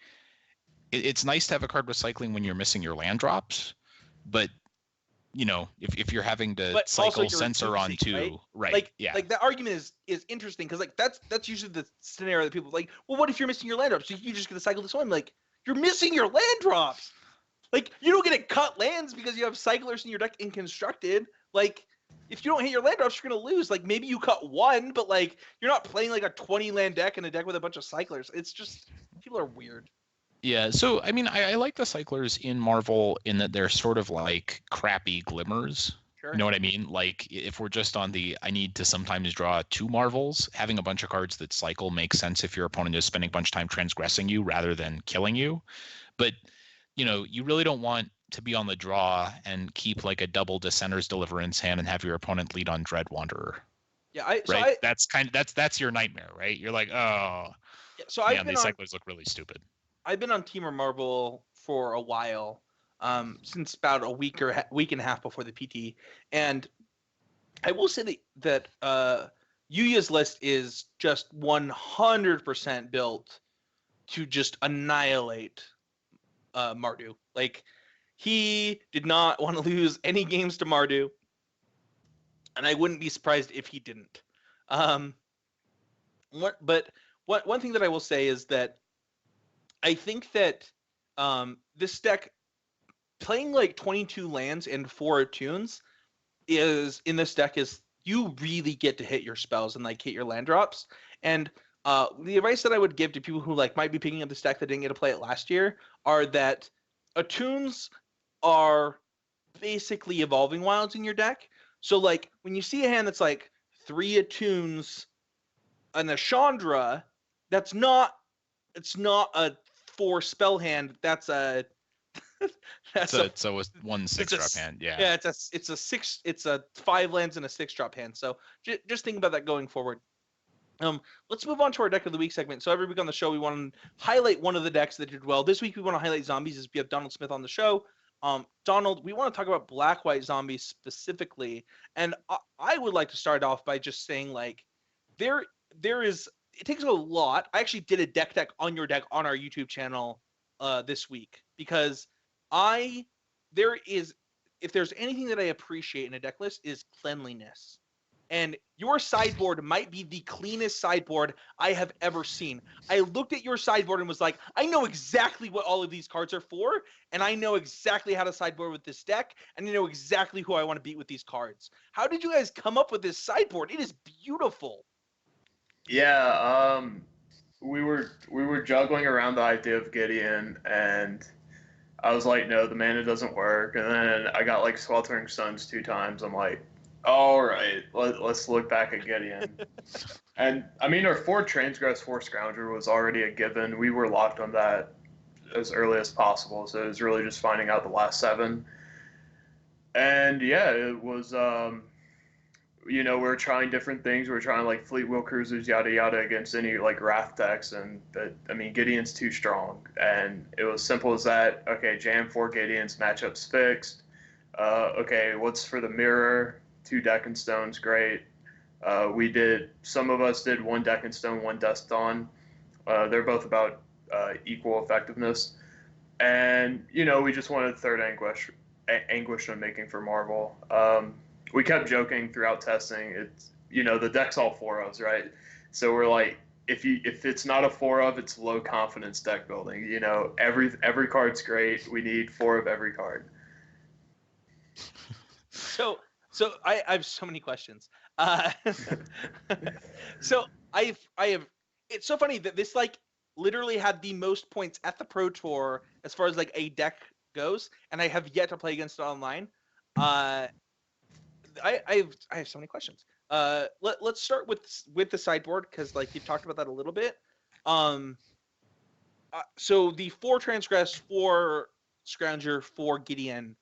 it's nice to have a card recycling when you're missing your land drops, but if you're having to But also cycle you're sensor on losing, right? 2, right? Like Yeah, like that argument is interesting because like that's usually the scenario that people like. Well, what if you're missing your land drops? So you just gonna cycle this one? Like you're missing your land drops. Like you don't get to cut lands because you have cyclers in your deck in constructed. Like if you don't hit your land drops, you're gonna lose. Like maybe you cut one, but like you're not playing like a 20 land deck in a deck with a bunch of cyclers. It's just people are weird. yeah. So I mean, I like the cyclers in Marvel in that they're sort of like crappy glimmers. Sure. You know what I mean? Like if we're just on the I need to sometimes draw 2 Marvels, having a bunch of cards that cycle makes sense if your opponent is spending a bunch of time transgressing you rather than killing you. But you really don't want to be on the draw and keep like a double Dissenter's Deliverance hand and have your opponent lead on Dread Wanderer. Yeah, Right? That's your nightmare, right? You're like, oh, so man, I've been these on cyclers look really stupid. I've been on Timur Marvel for a while, since about a week or week and a half before the PT, and I will say that Yuya's list is just 100% built to just annihilate Mardu. Like he did not want to lose any games to Mardu, and I wouldn't be surprised if he didn't. One thing that I will say is that I think that this deck playing like 22 lands and 4 attunes is in this deck is you really get to hit your spells and like hit your land drops. And the advice that I would give to people who like might be picking up this deck that didn't get to play it last year are that attunes are basically evolving wilds in your deck. So like when you see a hand that's like 3 attunes and a Chandra, it's not a 4 spell hand. That's a it's a 1 6-drop hand. Yeah. Yeah, it's a 5 lands and a 6-drop hand. So just think about that going forward. Let's move on to our deck of the week segment. So every week on the show, we want to highlight one of the decks that did well. This week, we want to highlight zombies as we have Donald Smith on the show. Donald, we want to talk about black-white zombies specifically, and I would like to start off by just saying like there is. It takes a lot. I actually did a deck on your deck on our YouTube channel this week because if there's anything that I appreciate in a deck list is cleanliness. And your sideboard might be the cleanest sideboard I have ever seen. I looked at your sideboard and was like, I know exactly what all of these cards are for, and I know exactly how to sideboard with this deck, and I know exactly who I want to beat with these cards. How did you guys come up with this sideboard? It is beautiful. Yeah, we were juggling around the idea of Gideon, and I was like, no, the mana doesn't work. And then I got like Sweltering Suns 2 times. I'm like, all right, let's look back at Gideon. And I mean, our 4 Transgress, 4 Scrounger was already a given. We were locked on that as early as possible. So it was really just finding out the last 7. And yeah, it was, we were trying different things. We were trying like Fleet Wheel Cruisers, yada yada, against any like Wrath decks, but I mean Gideon's too strong, and it was simple as that. Okay, jam 4 Gideons, matchups fixed. Okay, what's for the mirror? 2 Deck and Stones, great. Some of us did 1 Deck and Stone, 1 Dust Dawn. They're both about equal effectiveness, and we just wanted third anguish on making for Marvel. We kept joking throughout testing. It's the deck's all 4 ofs, right? So we're like, if it's not a 4 of, it's low confidence deck building. Every card's great. We need 4 of every card. So I have so many questions. So I have. It's so funny that this like literally had the most points at the Pro Tour as far as like a deck goes, and I have yet to play against it online. I have so many questions. Let's start with the sideboard because like you've talked about that a little bit. So the 4 Transgress, 4 Scrounger, 4 Gideon,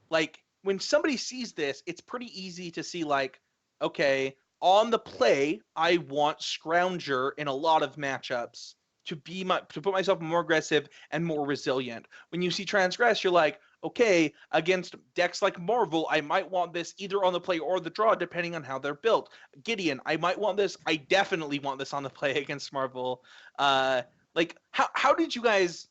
like when somebody sees this, it's pretty easy to see like, okay, on the play, I want Scrounger in a lot of matchups to put myself more aggressive and more resilient. When you see Transgress, you're like, okay, against decks like Marvel, I might want this either on the play or the draw, depending on how they're built. Gideon, I might want this. I definitely want this on the play against Marvel. Like how did you guys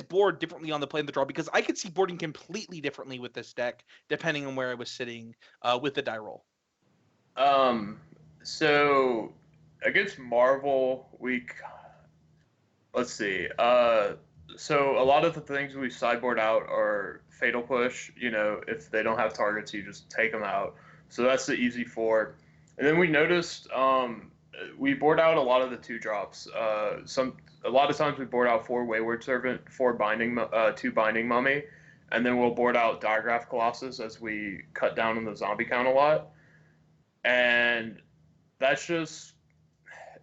board differently on the play and the draw? Because I could see boarding completely differently with this deck depending on where I was sitting with the die roll. So against Marvel, let's see. So a lot of the things we sideboard out are Fatal Push. You know, if they don't have targets, you just take them out. So that's the easy four. And then we noticed we board out a lot of the 2-drops. A lot of times we board out 4 Wayward Servant, 2 Binding Mummy, and then we'll board out Diagraph Colossus as we cut down on the zombie count a lot. And that's just,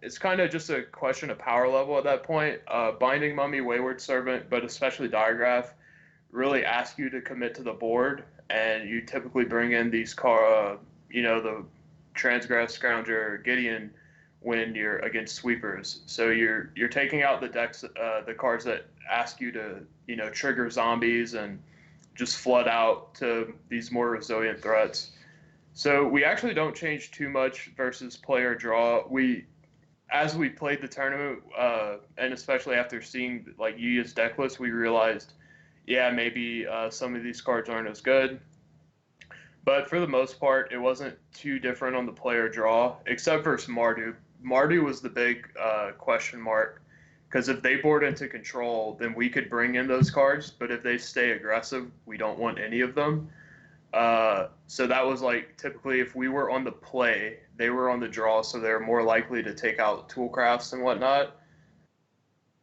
it's kind of just a question of power level at that point. Binding Mummy, Wayward Servant, but especially Diagraph, really ask you to commit to the board, and you typically bring in these the Transgress, Scrounger, Gideon when you're against sweepers. So you're taking out the decks, the cards that ask you to trigger zombies and just flood out to these more resilient threats. So we actually don't change too much versus player draw. As we played the tournament, and especially after seeing like Yuya's deck list, we realized, yeah, maybe some of these cards aren't as good. But for the most part, it wasn't too different on the player draw, except for Mardu. Mardu was the big question mark, because if they board into control, then we could bring in those cards. But if they stay aggressive, we don't want any of them. So that was like typically if we were on the play, they were on the draw, so they're more likely to take out Toolcrafts and whatnot.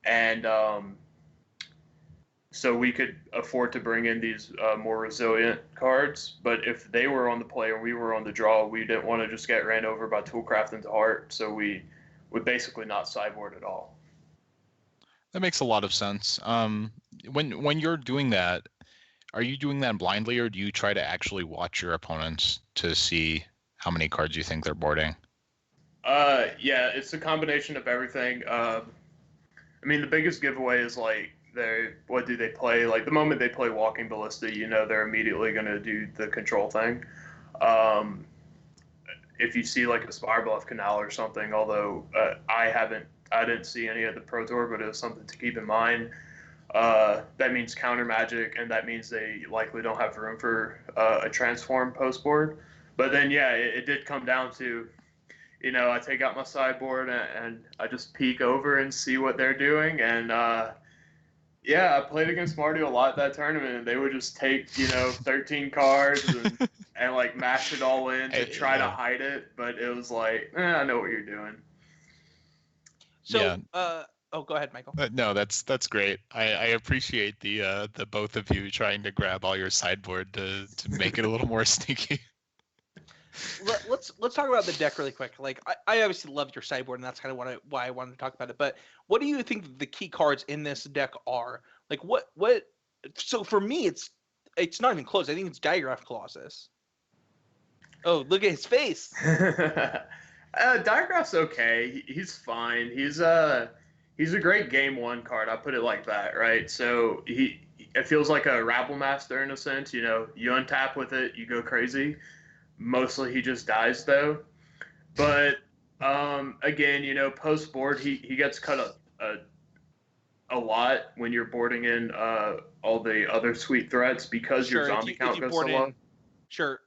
And so we could afford to bring in these more resilient cards. But if they were on the play or we were on the draw, we didn't want to just get ran over by Toolcraft into Heart, so we would basically not sideboard at all. That makes a lot of sense. When you're doing that, are you doing that blindly, or do you try to actually watch your opponents to see how many cards you think they're boarding? Yeah, it's a combination of everything. I mean, the biggest giveaway is like what do they play? Like the moment they play Walking Ballista, they're immediately going to do the control thing. If you see like a Spire Bluff Canal or something, although I didn't see any at the Pro Tour, but it was something to keep in mind. That means counter magic, and that means they likely don't have room for a transform post board. But then, yeah, it did come down to, I take out my sideboard and I just peek over and see what they're doing. And yeah, I played against Marty a lot that tournament, and they would just take 13 cards and like mash it all in to try to hide it. But it was like, I know what you're doing. So, yeah. Oh, go ahead, Michael. No, that's great. I appreciate the both of you trying to grab all your sideboard to make it a little more sneaky. Let's talk about the deck really quick. Like I obviously love your sideboard, and that's kind of why I wanted to talk about it. But what do you think the key cards in this deck are? Like what? So for me, it's not even close. I think it's Diagraph Colossus. Oh, look at his face. Diagraph's okay. He's fine. He's a great game one card. I put it like that, right? So it feels like a Rabble Master in a sense. You untap with it, you go crazy. Mostly he just dies though. But again, post board he gets cut a lot when you're boarding in all the other sweet threats because your zombie count goes so low. Sure.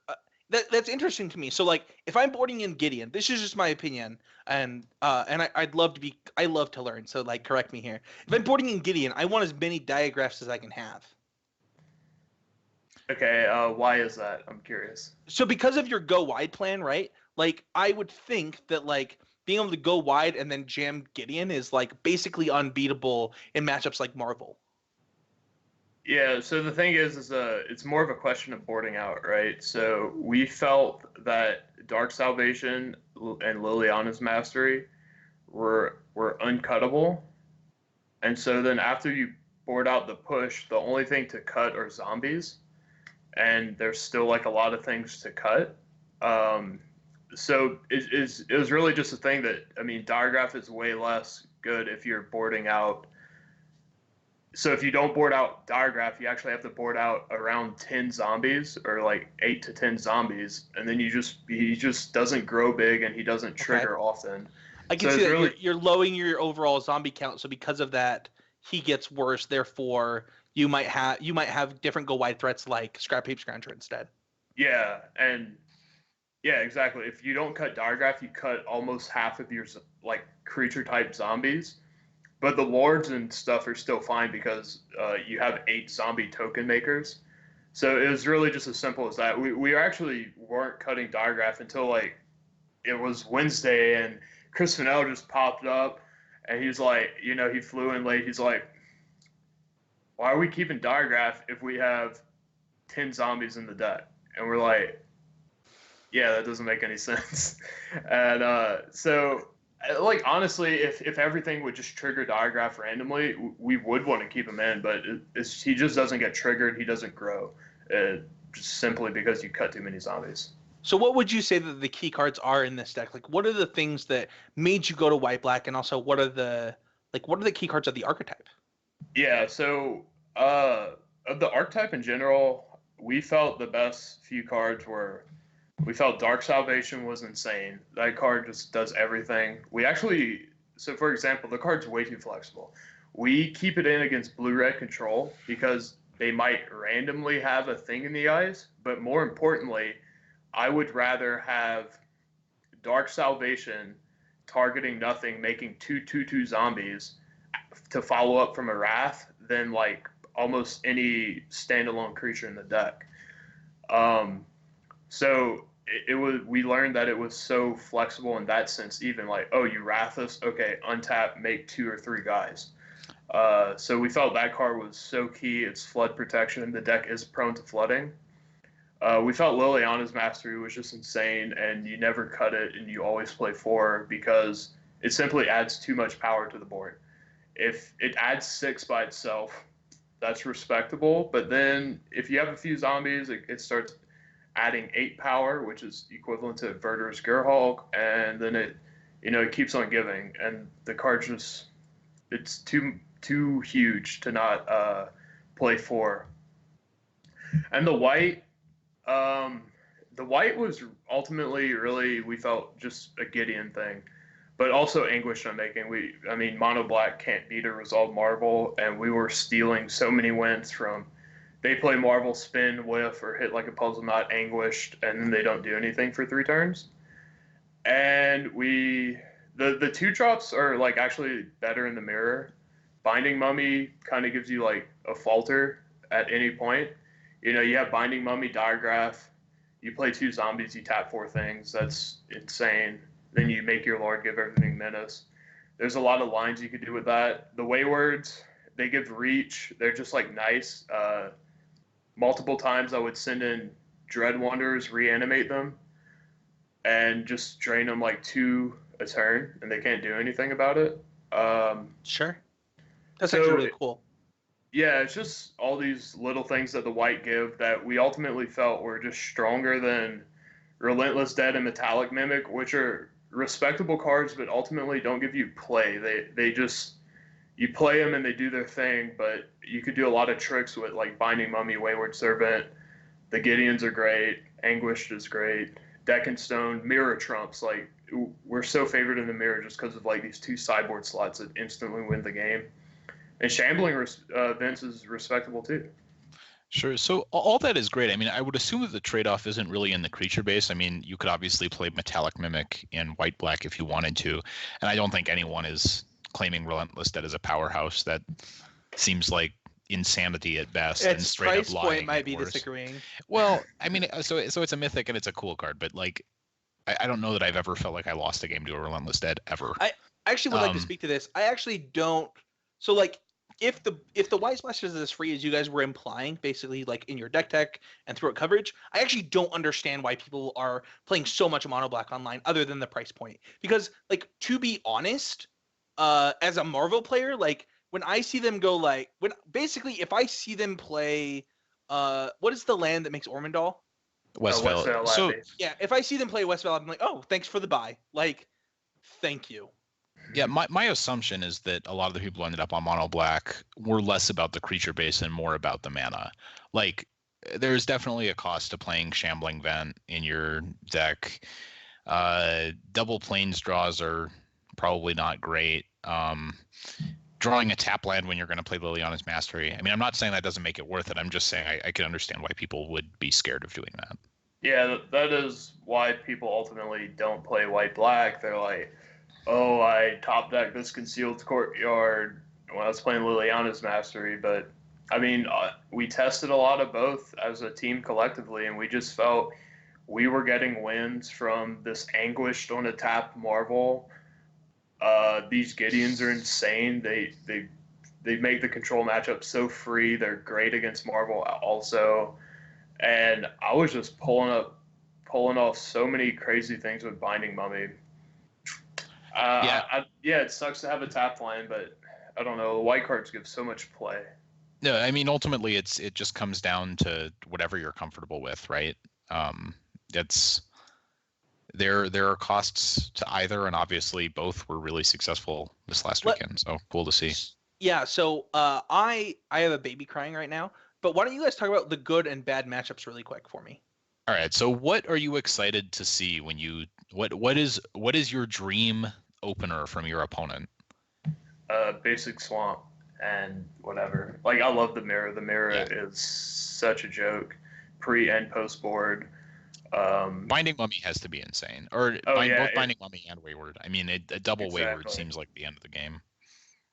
That's interesting to me. So like if I'm boarding in Gideon, this is just my opinion, and I love to learn. So like correct me here. If I'm boarding in Gideon, I want as many diagraphs as I can have. Okay, why is that? I'm curious. So because of your go wide plan, right? Like I would think that like being able to go wide and then jam Gideon is like basically unbeatable in matchups like Marvel. Yeah, so the thing is it's more of a question of boarding out, right? So we felt that Dark Salvation and Liliana's Mastery were uncuttable. And so then after you board out the push, the only thing to cut are zombies. And there's still like a lot of things to cut. So it was really just a thing that, I mean, Diagraph is way less good if you're boarding out so if you don't board out Diregraph, you actually have to board out around 10 zombies, or like 8 to 10 zombies, and then he just doesn't grow big and he doesn't trigger often. I can So see it's that really you're lowering your overall zombie count, so because of that, he gets worse. Therefore, you might have different go wide threats like Scrap Heap Scrounger instead. yeah, and yeah, exactly. If you don't cut Diregraph, you cut almost half of your like creature type zombies. But the lords and stuff are still fine because you have 8 zombie token makers. So it was really just as simple as that. We actually weren't cutting Diregraph until like it was Wednesday, and Chris Fennell just popped up, and he's like, he flew in late. He's like, why are we keeping Diregraph if we have 10 zombies in the deck? And we're like, yeah, that doesn't make any sense. And so, like, honestly, if everything would just trigger Diregraph randomly, we would want to keep him in, but he just doesn't get triggered. He doesn't grow, just simply because you cut too many zombies. So what would you say that the key cards are in this deck? Like, what are the things that made you go to white black, and also what are the key cards of the archetype? Yeah, so of the archetype in general, we felt the best few cards were. We felt Dark Salvation was insane. That card just does everything. So for example, the card's way too flexible. We keep it in against blue-red control because they might randomly have a thing in the eyes, but more importantly, I would rather have Dark Salvation targeting nothing, making 2/2/2 zombies to follow up from a Wrath than like almost any standalone creature in the deck. So we learned that it was so flexible in that sense. Even like, oh, you Wrath us, okay, untap, make 2 or 3 guys. So we felt that card was so key. It's flood protection. The deck is prone to flooding. We felt Liliana's Mastery was just insane, and you never cut it, and you always play 4 because it simply adds too much power to the board. If it adds 6 by itself, that's respectable. But then if you have a few zombies, it starts adding 8 power, which is equivalent to Verder's Gerhulk, and then it keeps on giving. And the card it's too huge to not play 4. And the white was ultimately really, we felt, just a Gideon thing, but also Anguish Unmaking. Mono Black can't beat or resolve Marvel, and we were stealing so many wins from. They play Marvel, spin, whiff, or hit like a puzzle knot, Anguished, and then they don't do anything for 3 turns. And the 2-drops are like actually better in the mirror. Binding Mummy kind of gives you like a falter at any point. You have Binding Mummy, Diregraph. You play 2 zombies, you tap 4 things. That's insane. Then you make your Lord give everything Menace. There's a lot of lines you could do with that. The Waywards, they give reach. They're just like nice. Multiple times I would send in Dread Wanderers, reanimate them, and just drain them like 2 a turn, and they can't do anything about it. Sure. That's actually really cool. Yeah, it's just all these little things that the white give that we ultimately felt were just stronger than Relentless Dead and Metallic Mimic, which are respectable cards, but ultimately don't give you play. They just, you play them and they do their thing, but you could do a lot of tricks with like Binding Mummy, Wayward Servant. The Gideons are great. Anguished is great. Deck and Stone, Mirror trumps. Like, we're so favored in the mirror just because of like these 2 sideboard slots that instantly win the game. And Shambling Vince is respectable too. Sure. So all that is great. I would assume that the trade-off isn't really in the creature base. You could obviously play Metallic Mimic in white-black if you wanted to. And I don't think anyone is claiming Relentless Dead as a powerhouse. That seems like insanity at best, and straight up lying. Its price point might be disagreeing. Well, so it's a mythic and it's a cool card, but like, I don't know that I've ever felt like I lost a game to a Relentless Dead ever. I actually would like to speak to this. I actually don't. So like, if the White Splash is as free as you guys were implying, basically like in your deck tech and throughout coverage, I actually don't understand why people are playing so much mono black online other than the price point. Because like, to be honest, as a Marvel player, like when I see them go like, if I see them play, what is the land that makes Ormondal? Westvale. So yeah, if I see them play Westvale, I'm like, oh, thanks for the buy. Like, thank you. Yeah, my assumption is that a lot of the people who ended up on mono black were less about the creature base and more about the mana. Like, there's definitely a cost to playing Shambling Vent in your deck. Double planes draws are probably not great. Drawing a tap land when you're going to play Liliana's Mastery. I mean, I'm not saying that doesn't make it worth it. I'm just saying I can understand why people would be scared of doing that. Yeah, that is why people ultimately don't play white-black. They're like, oh, I top decked this Concealed Courtyard when I was playing Liliana's Mastery. But, I mean, we tested a lot of both as a team collectively, and we just felt we were getting wins from this anguished on a tap Marvel. These Gideons are insane. They make the control matchup so free. They're great against Marvel also. And I was just pulling off so many crazy things with Binding Mummy. It sucks to have a tap line, but I don't know. The white cards give so much play. No, I mean, ultimately, it just comes down to whatever you're comfortable with, right? There are costs to either, and obviously both were really successful this last weekend. So cool to see. Yeah. So I have a baby crying right now. But why don't you guys talk about the good and bad matchups really quick for me? All right. So what are you excited to see when you what is your dream opener from your opponent? Basic Swamp and whatever. Like, I love the mirror. The mirror is such a joke, pre and post board. Binding Mummy has to be insane, or both Binding Mummy and Wayward. I mean, a double Wayward seems like the end of the game.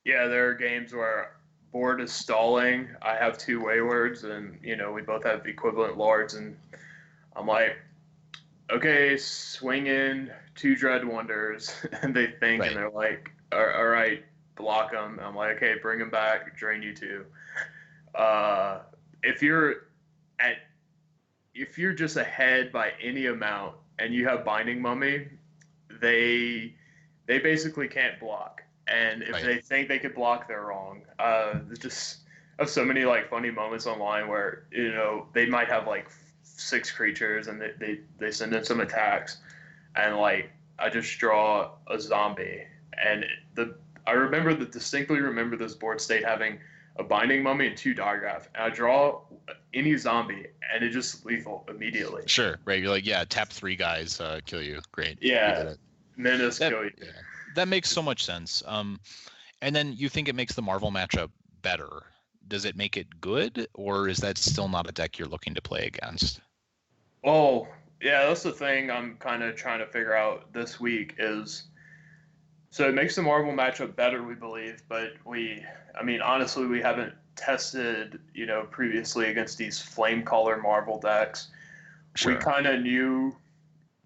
Yeah, there are games where board is stalling. I have 2 Waywards, and we both have equivalent Lords, and I'm like, okay, swing in 2 Dread Wonders, and they think, and they're like, all right, block them. I'm like, okay, bring them back, drain you 2. If you're just ahead by any amount and you have Binding Mummy, they basically can't block. And if they think they could block, they're wrong. Just have so many funny moments online where they might have 6 creatures and they send in some attacks, and I just draw a zombie, and I distinctly remember this board state having a Binding Mummy and 2 Diagraph, and I draw any zombie and it just lethal immediately. Sure, right. You're like, yeah, tap 3 guys, kill you. Great. Yeah, Menace kill you. Yeah. That makes so much sense. And then you think it makes the Marvel matchup better. Does it make it good, or is that still not a deck you're looking to play against? Oh, yeah, that's the thing I'm kind of trying to figure out this week is, so it makes the Marvel matchup better, we believe, but honestly, we haven't tested, previously against these Flamecaller Marvel decks. Sure. We kind of knew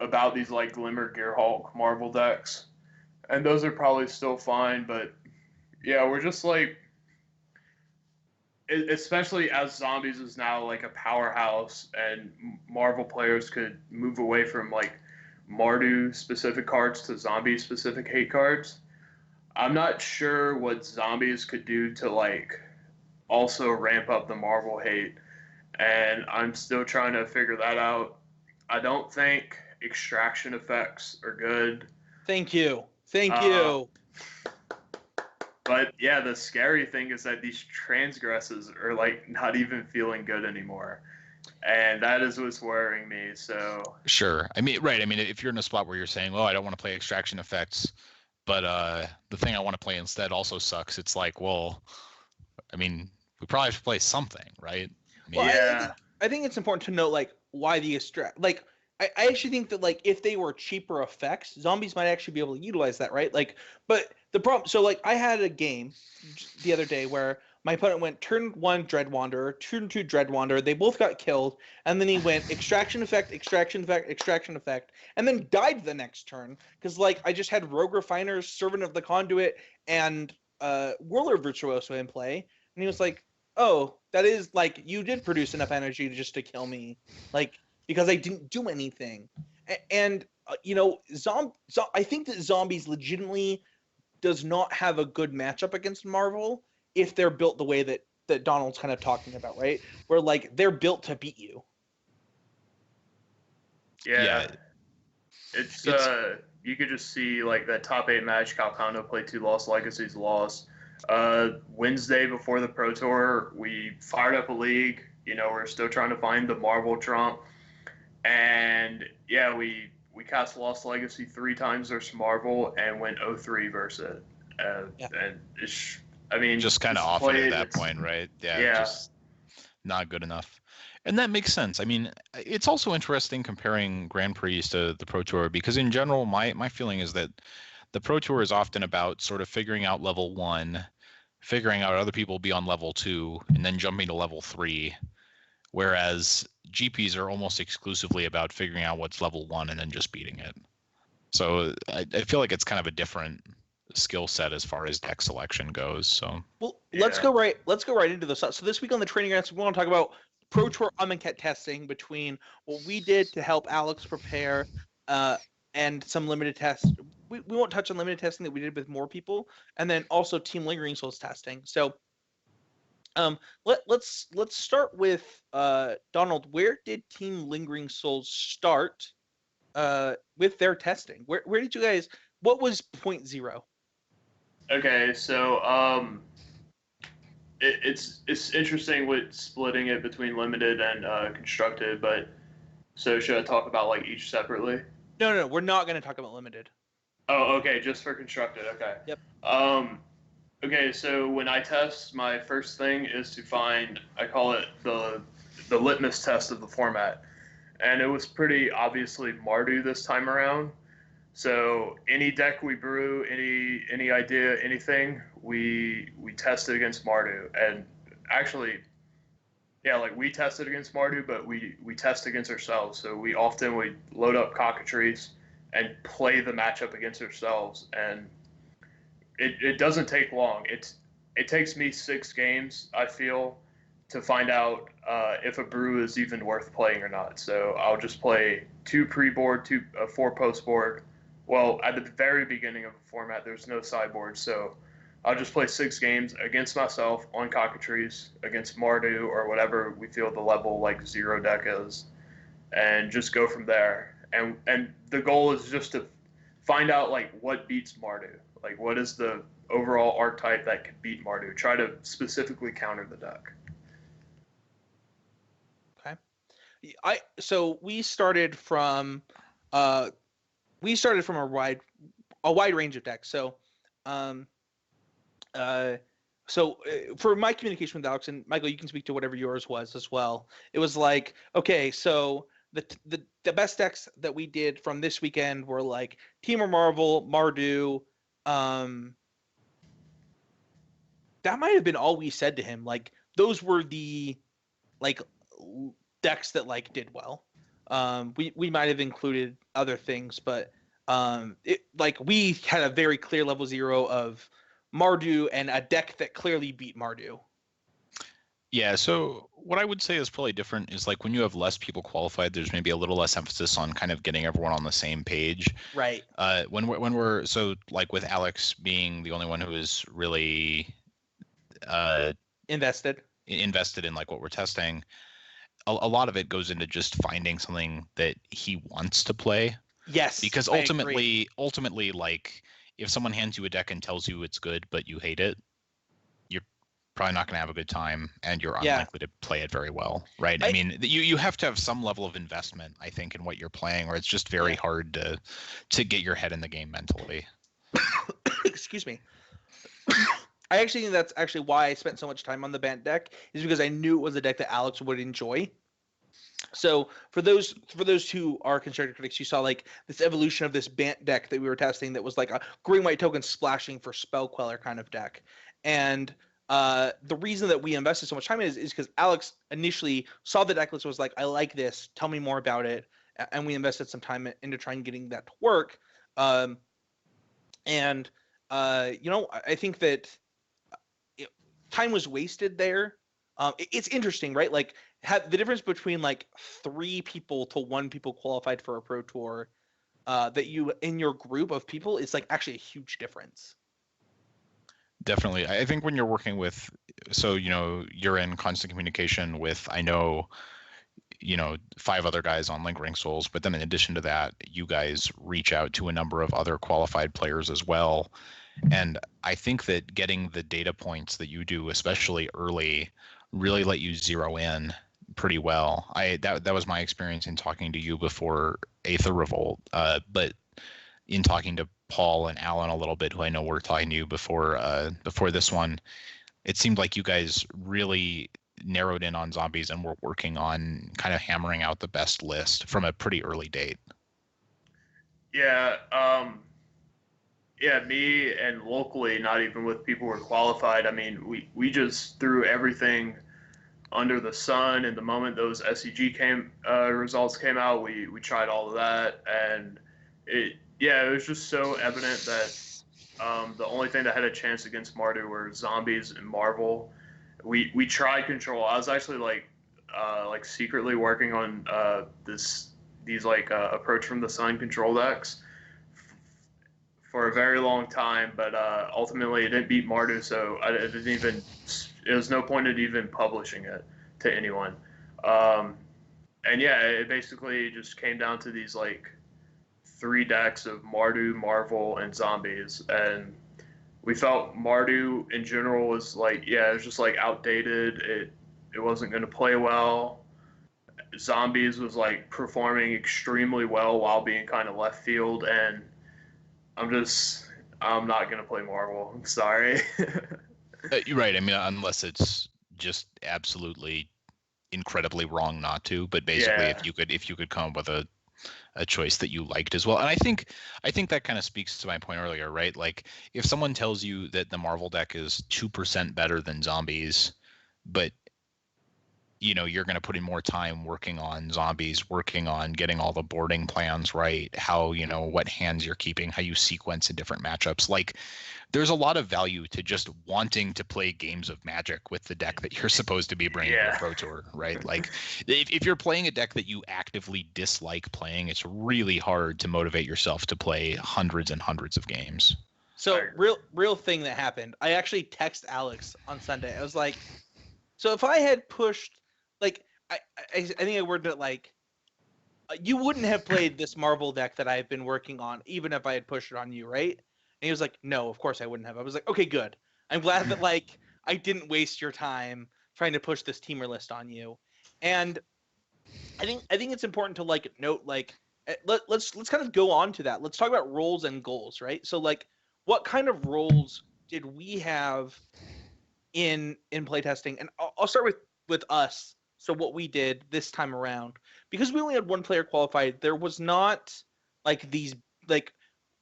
about these Glimmer Gearhulk Marvel decks, and those are probably still fine, but yeah, we're just especially as Zombies is now a powerhouse, and Marvel players could move away from Mardu specific cards to zombie specific hate cards. I'm not sure what Zombies could do to also ramp up the Marvel hate, and I'm still trying to figure that out. I don't think extraction effects are good. Thank you. But yeah, the scary thing is that these transgresses are not even feeling good anymore. And that is what's worrying me. So sure. I mean, right. I mean, if you're in a spot where you're saying, "Oh, I don't want to play extraction effects, but the thing I want to play instead also sucks," it's like, well, I mean, we probably have to play something, right? I think it's important to note why the extract. I actually think that if they were cheaper effects, Zombies might actually be able to utilize that, right? But the problem. So I had a game the other day where my opponent went turn 1 Dread Wanderer, turn 2 Dread Wanderer. They both got killed, and then he went extraction effect, and then died the next turn because I just had Rogue Refiners, Servant of the Conduit, and Whirler Virtuoso in play, and he was like, "Oh, that is you did produce enough energy to kill me, because I didn't do anything," and I think that Zombies legitimately does not have a good matchup against Marvel if they're built the way that Donald's kind of talking about, right? Where they're built to beat you. Yeah. It's you could just see like that top 8 match. Calcano played 2, lost. Legacy's lost. Wednesday before the Pro Tour, we fired up a league. You know, we're still trying to find the Marvel Trump, and yeah, we cast Lost Legacy 3 times versus Marvel and went 0-3 versus it. And it's, I mean, just kind of off it at that point, right? Yeah, just not good enough. And that makes sense. I mean, it's also interesting comparing Grand Prix to the Pro Tour, because in general, my feeling is that the Pro Tour is often about sort of figuring out level 1, figuring out other people be on level 2, and then jumping to level 3. Whereas GPs are almost exclusively about figuring out what's level 1 and then just beating it. So I feel like it's kind of a different skill set as far as deck selection goes. So let's go right into this. So this week on the training grounds, we want to talk about Pro Tour Amonkhet testing, between what we did to help Alex prepare and some limited tests. We won't touch on limited testing that we did with more people, and then also Team Lingering Souls testing. So let's start with Donald. Where did Team Lingering Souls start with their testing? Where did you guys? What was 0.0? Okay, so it's interesting with splitting it between limited and constructed, but so should I talk about like each separately? No, we're not going to talk about limited. Oh, okay, just for constructed. Okay. Yep. Okay, so when I test, my first thing is to find, I call it the litmus test of the format, and it was pretty obviously Mardu this time around. So any deck we brew, any idea, anything, we tested against Mardu, and actually, yeah, like we tested against Mardu, but we test against ourselves. So we load up cockatrices and play the matchup against ourselves, and it doesn't take long. It takes me 6 games, I feel, to find out if a brew is even worth playing or not. So I'll just play 2 pre-board, 4 post-board. Well, at the very beginning of the format, there's no sideboard, so I'll just play 6 games against myself on cockatrices, against Mardu, or whatever we feel the level like 0 deck is, and just go from there. And the goal is just to find out like what beats Mardu, like what is the overall archetype that could beat Mardu. Try to specifically counter the deck. Okay, so we started from a wide range of decks. So for my communication with Alex, and Michael, you can speak to whatever yours was as well. It was like, okay, so the best decks that we did from this weekend were like Timur Marvel, Mardu. That might have been all we said to him. Like those were the like decks that like did well. We might have included other things, but we had a very clear level 0 of Mardu and a deck that clearly beat Mardu. Yeah, so what I would say is probably different is like when you have less people qualified, there's maybe a little less emphasis on kind of getting everyone on the same page. Right. When we're so like with Alex being the only one who is really invested in like what we're testing, a lot of it goes into just finding something that he wants to play. Yes. Because ultimately, like if someone hands you a deck and tells you it's good but you hate it, you're probably not going to have a good time, and you're unlikely to play it very well, right? I mean, you have to have some level of investment, I think, in what you're playing, or it's just very hard to get your head in the game mentally. Excuse me. I actually think that's actually why I spent so much time on the Bant deck, is because I knew it was a deck that Alex would enjoy. So for those who are constructed critics, you saw like this evolution of this Bant deck that we were testing that was like a green white token splashing for spell queller kind of deck. And the reason that we invested so much time in is because Alex initially saw the deck list, was like, I like this, tell me more about it, and we invested some time into trying getting that to work. I think that time was wasted there. It's interesting, right? Like the difference between like 3 people to 1 people qualified for a Pro Tour, that you in your group of people is like actually a huge difference. Definitely. I think when you're working with, so, you're in constant communication with, I know 5 other guys on Lingering Souls, but then in addition to that, you guys reach out to a number of other qualified players as well. And I think that getting the data points that you do, especially early, really let you zero in pretty well. That was my experience in talking to you before Aether Revolt, but in talking to Paul and Alan a little bit, who I know were talking to you before this one, it seemed like you guys really narrowed in on zombies and were working on kind of hammering out the best list from a pretty early date. Yeah, me and locally, not even with people who are qualified. I mean, we just threw everything under the sun, and the moment those SEG results came out, we tried all of that, and it was just so evident that the only thing that had a chance against Mardu were zombies and Marvel. We tried control. I was actually like secretly working on these approach from the sun control decks for a very long time, but ultimately it didn't beat Mardu, so it was no point in even publishing it to anyone. And yeah, it basically just came down to these 3 decks of Mardu, Marvel, and zombies, and we felt Mardu in general was it was just outdated. It wasn't going to play well. Zombies was performing extremely well while being kind of left field, and I'm not going to play Marvel. I'm sorry. You're right. I mean, unless it's just absolutely incredibly wrong not to, but basically if you could come up with a choice that you liked as well. And I think that kind of speaks to my point earlier, right? Like if someone tells you that the Marvel deck is 2% better than zombies, but you're going to put in more time working on zombies, working on getting all the boarding plans right, how, what hands you're keeping, how you sequence in different matchups. Like there's a lot of value to just wanting to play games of Magic with the deck that you're supposed to be bringing to the Pro Tour, right? Like if you're playing a deck that you actively dislike playing, it's really hard to motivate yourself to play hundreds and hundreds of games. So real thing that happened. I actually texted Alex on Sunday. I was like, so if I had pushed, I think I worded it you wouldn't have played this Marvel deck that I've been working on, even if I had pushed it on you, right? And he was like, no, of course I wouldn't have. I was like, okay, good. I'm glad that I didn't waste your time trying to push this teamer list on you. And I think it's important to note let's kind of go on to that. Let's talk about roles and goals, right? So what kind of roles did we have in playtesting? And I'll start with us. So what we did this time around, because we only had 1 player qualified, there was not these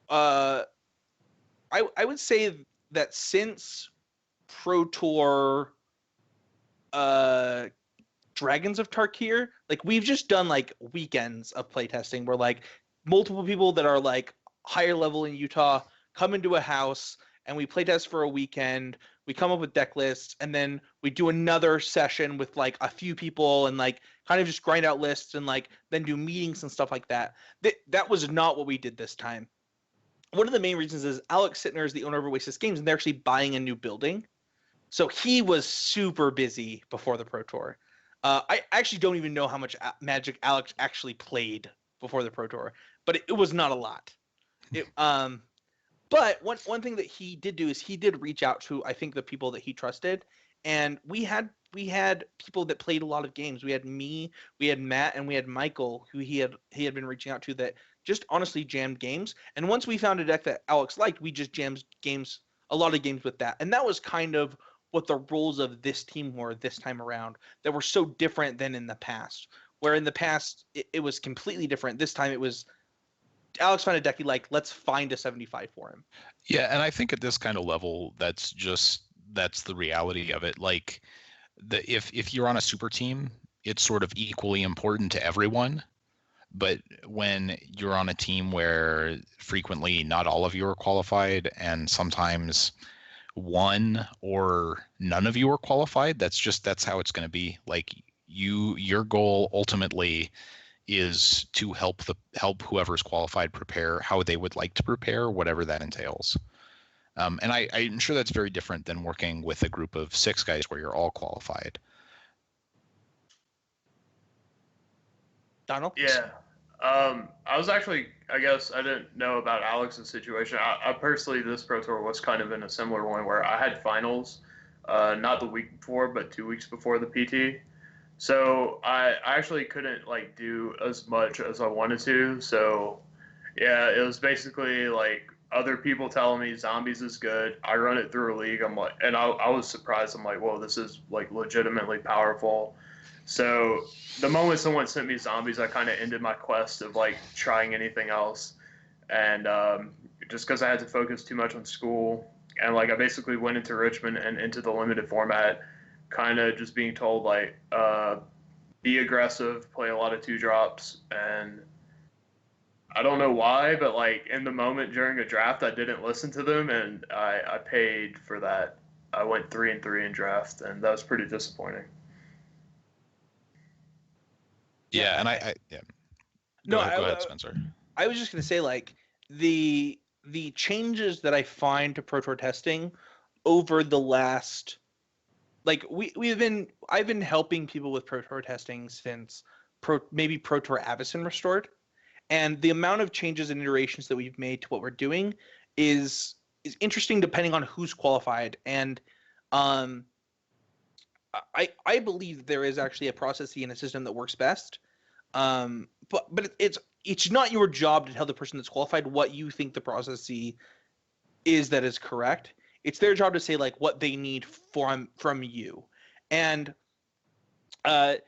I would say that since Pro Tour Dragons of Tarkir, we've just done weekends of playtesting where multiple people that are higher level in Utah come into a house and we playtest for a weekend. We come up with deck lists, and then we do another session with a few people and kind of just grind out lists and then do meetings and stuff like that. That was not what we did this time. One of the main reasons is Alex Sittner is the owner of Oasis Games, and they're actually buying a new building. So he was super busy before the Pro Tour. I actually don't even know how much Magic Alex actually played before the Pro Tour, but it was not a lot. But one thing that he did do is he did reach out to, I think, the people that he trusted, and we had people that played a lot of games. We had me, we had Matt, and we had Michael, who he had been reaching out to, that just honestly jammed games. And once we found a deck that Alex liked, we just jammed a lot of games with that. And that was kind of what the roles of this team were this time around, that were so different than in the past. Where in the past it was completely different. This time it was Alex found a deck he liked. Let's find a 75 for him. Yeah, and I think at this kind of level, that's the reality of it. If you're on a super team, it's sort of equally important to everyone. But when you're on a team where frequently not all of you are qualified, and sometimes one or none of you are qualified, that's how it's going to be. Your goal ultimately is to help whoever's qualified prepare how they would like to prepare, whatever that entails. And I'm sure that's very different than working with a group of 6 guys where you're all qualified. Donald? Yeah. I was actually, I guess I didn't know about Alex's situation. I personally, this Pro Tour was kind of in a similar one where I had finals, not the week before, but 2 weeks before the PT. So I actually couldn't like do as much as I wanted to. So yeah, it was basically like other people telling me zombies is good. I run it through a league. I'm like, and I was surprised. I'm like, whoa, this is like legitimately powerful. So the moment someone sent me zombies, I kind of ended my quest of like trying anything else. And just because I had to focus too much on school, and like I basically went into Richmond and into the limited format, kind of just being told like, be aggressive, play a lot of two drops, and I don't know why, but like in the moment during a draft, I didn't listen to them, and I paid for that. I went 3-3 in draft, and that was pretty disappointing. Yeah, and I yeah. Go ahead, Spencer. I was just gonna say like the changes that I find to Pro Tour testing over the last like I've been helping people with Pro Tour testing since Pro Tour Avison restored, and the amount of changes and iterations that we've made to what we're doing is interesting depending on who's qualified. And um, I believe there is actually a process and a system that works best. But it's not your job to tell the person that's qualified what you think the process is that is correct. It's their job to say like what they need from you. And when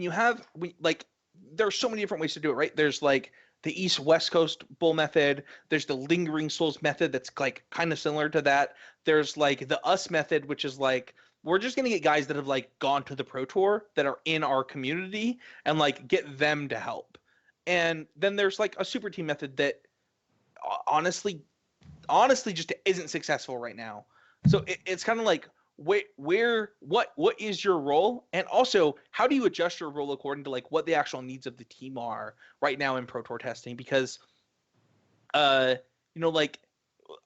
you have like there are so many different ways to do it, right? There's like the East West Coast bull method. There's the lingering souls method that's like kind of similar to that. There's like the us method, which is like we're just gonna get guys that have like gone to the Pro Tour that are in our community and like get them to help. And then there's like a super team method that honestly just isn't successful right now. So it's kind of like what is your role, and also how do you adjust your role according to like what the actual needs of the team are right now in Pro Tour testing? Because like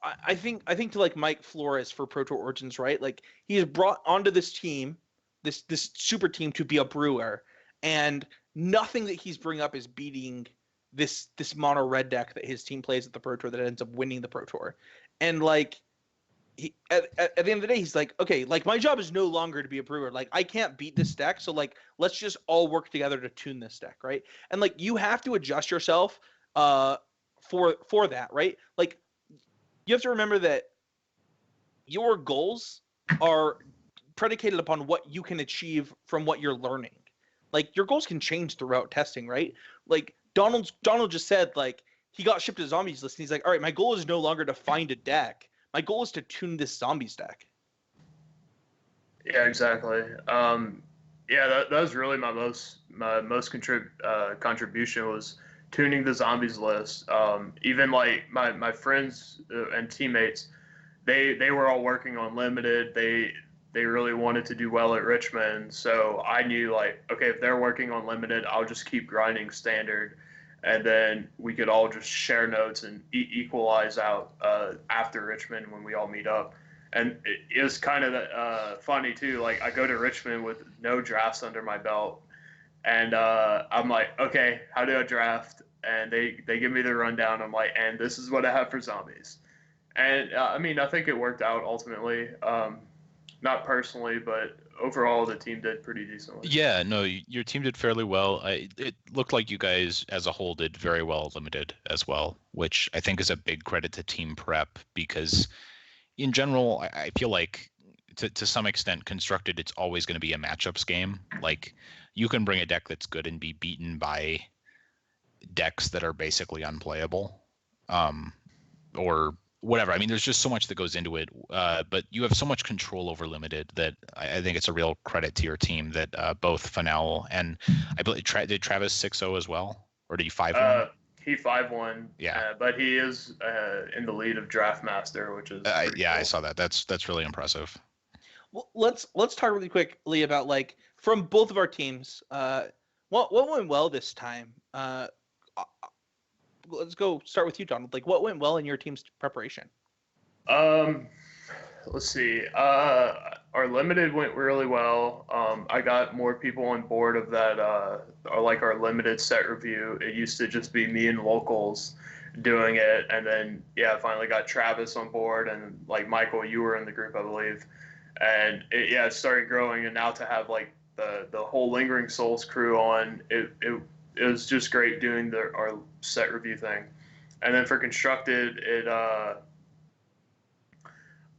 I think to like Mike Flores for Pro Tour Origins, right? Like he is brought onto this team, this super team to be a brewer, and nothing that he's bringing up is beating this mono red deck that his team plays at the Pro Tour that ends up winning the Pro Tour. And like at the end of the day, he's like, okay, like my job is no longer to be a brewer. Like I can't beat this deck, so like let's just all work together to tune this deck, right? And like you have to adjust yourself for that, right? Like you have to remember that your goals are predicated upon what you can achieve from what you're learning. Like your goals can change throughout testing, right? Like Donald just said, like he got shipped a zombies list, and he's like, all right, my goal is no longer to find a deck. My goal is to tune this zombies deck. Yeah, exactly. Yeah, that was really my most contribution was tuning the zombies list. Even like my friends and teammates, they were all working on limited. They really wanted to do well at Richmond, so I knew like, okay, if they're working on limited, I'll just keep grinding standard, and then we could all just share notes and equalize out after Richmond when we all meet up. And it was kind of funny too. Like I go to Richmond with no drafts under my belt, and I'm like, okay, how do I draft? And they give me the rundown. I'm like, and this is what I have for zombies. And I mean, I think it worked out ultimately. Not personally, but overall, the team did pretty decently. Yeah, no, your team did fairly well. It looked like you guys as a whole did very well limited as well, which I think is a big credit to team prep because in general, I feel like to some extent constructed, it's always going to be a matchups game. Like you can bring a deck that's good and be beaten by decks that are basically unplayable. Or whatever. I mean, there's just so much that goes into it. But you have so much control over limited that I think it's a real credit to your team that both Fanel and I believe did Travis 6-0 as well, or did he 5-1? He 5-1. Yeah, but he is in the lead of Draft Master, which is yeah, cool. I saw that. That's really impressive. Well, let's talk really quickly about like from both of our teams. What went well this time? Let's go start with you, Donald. Like, what went well in your team's preparation? Let's see. Our limited went really well. I got more people on board of that. Our limited set review. It used to just be me and locals doing it, and then I finally got Travis on board, and like Michael, you were in the group, I believe, and it started growing, and now to have like the whole Lingering Souls crew on, it was just great doing our set review thing, and then for constructed,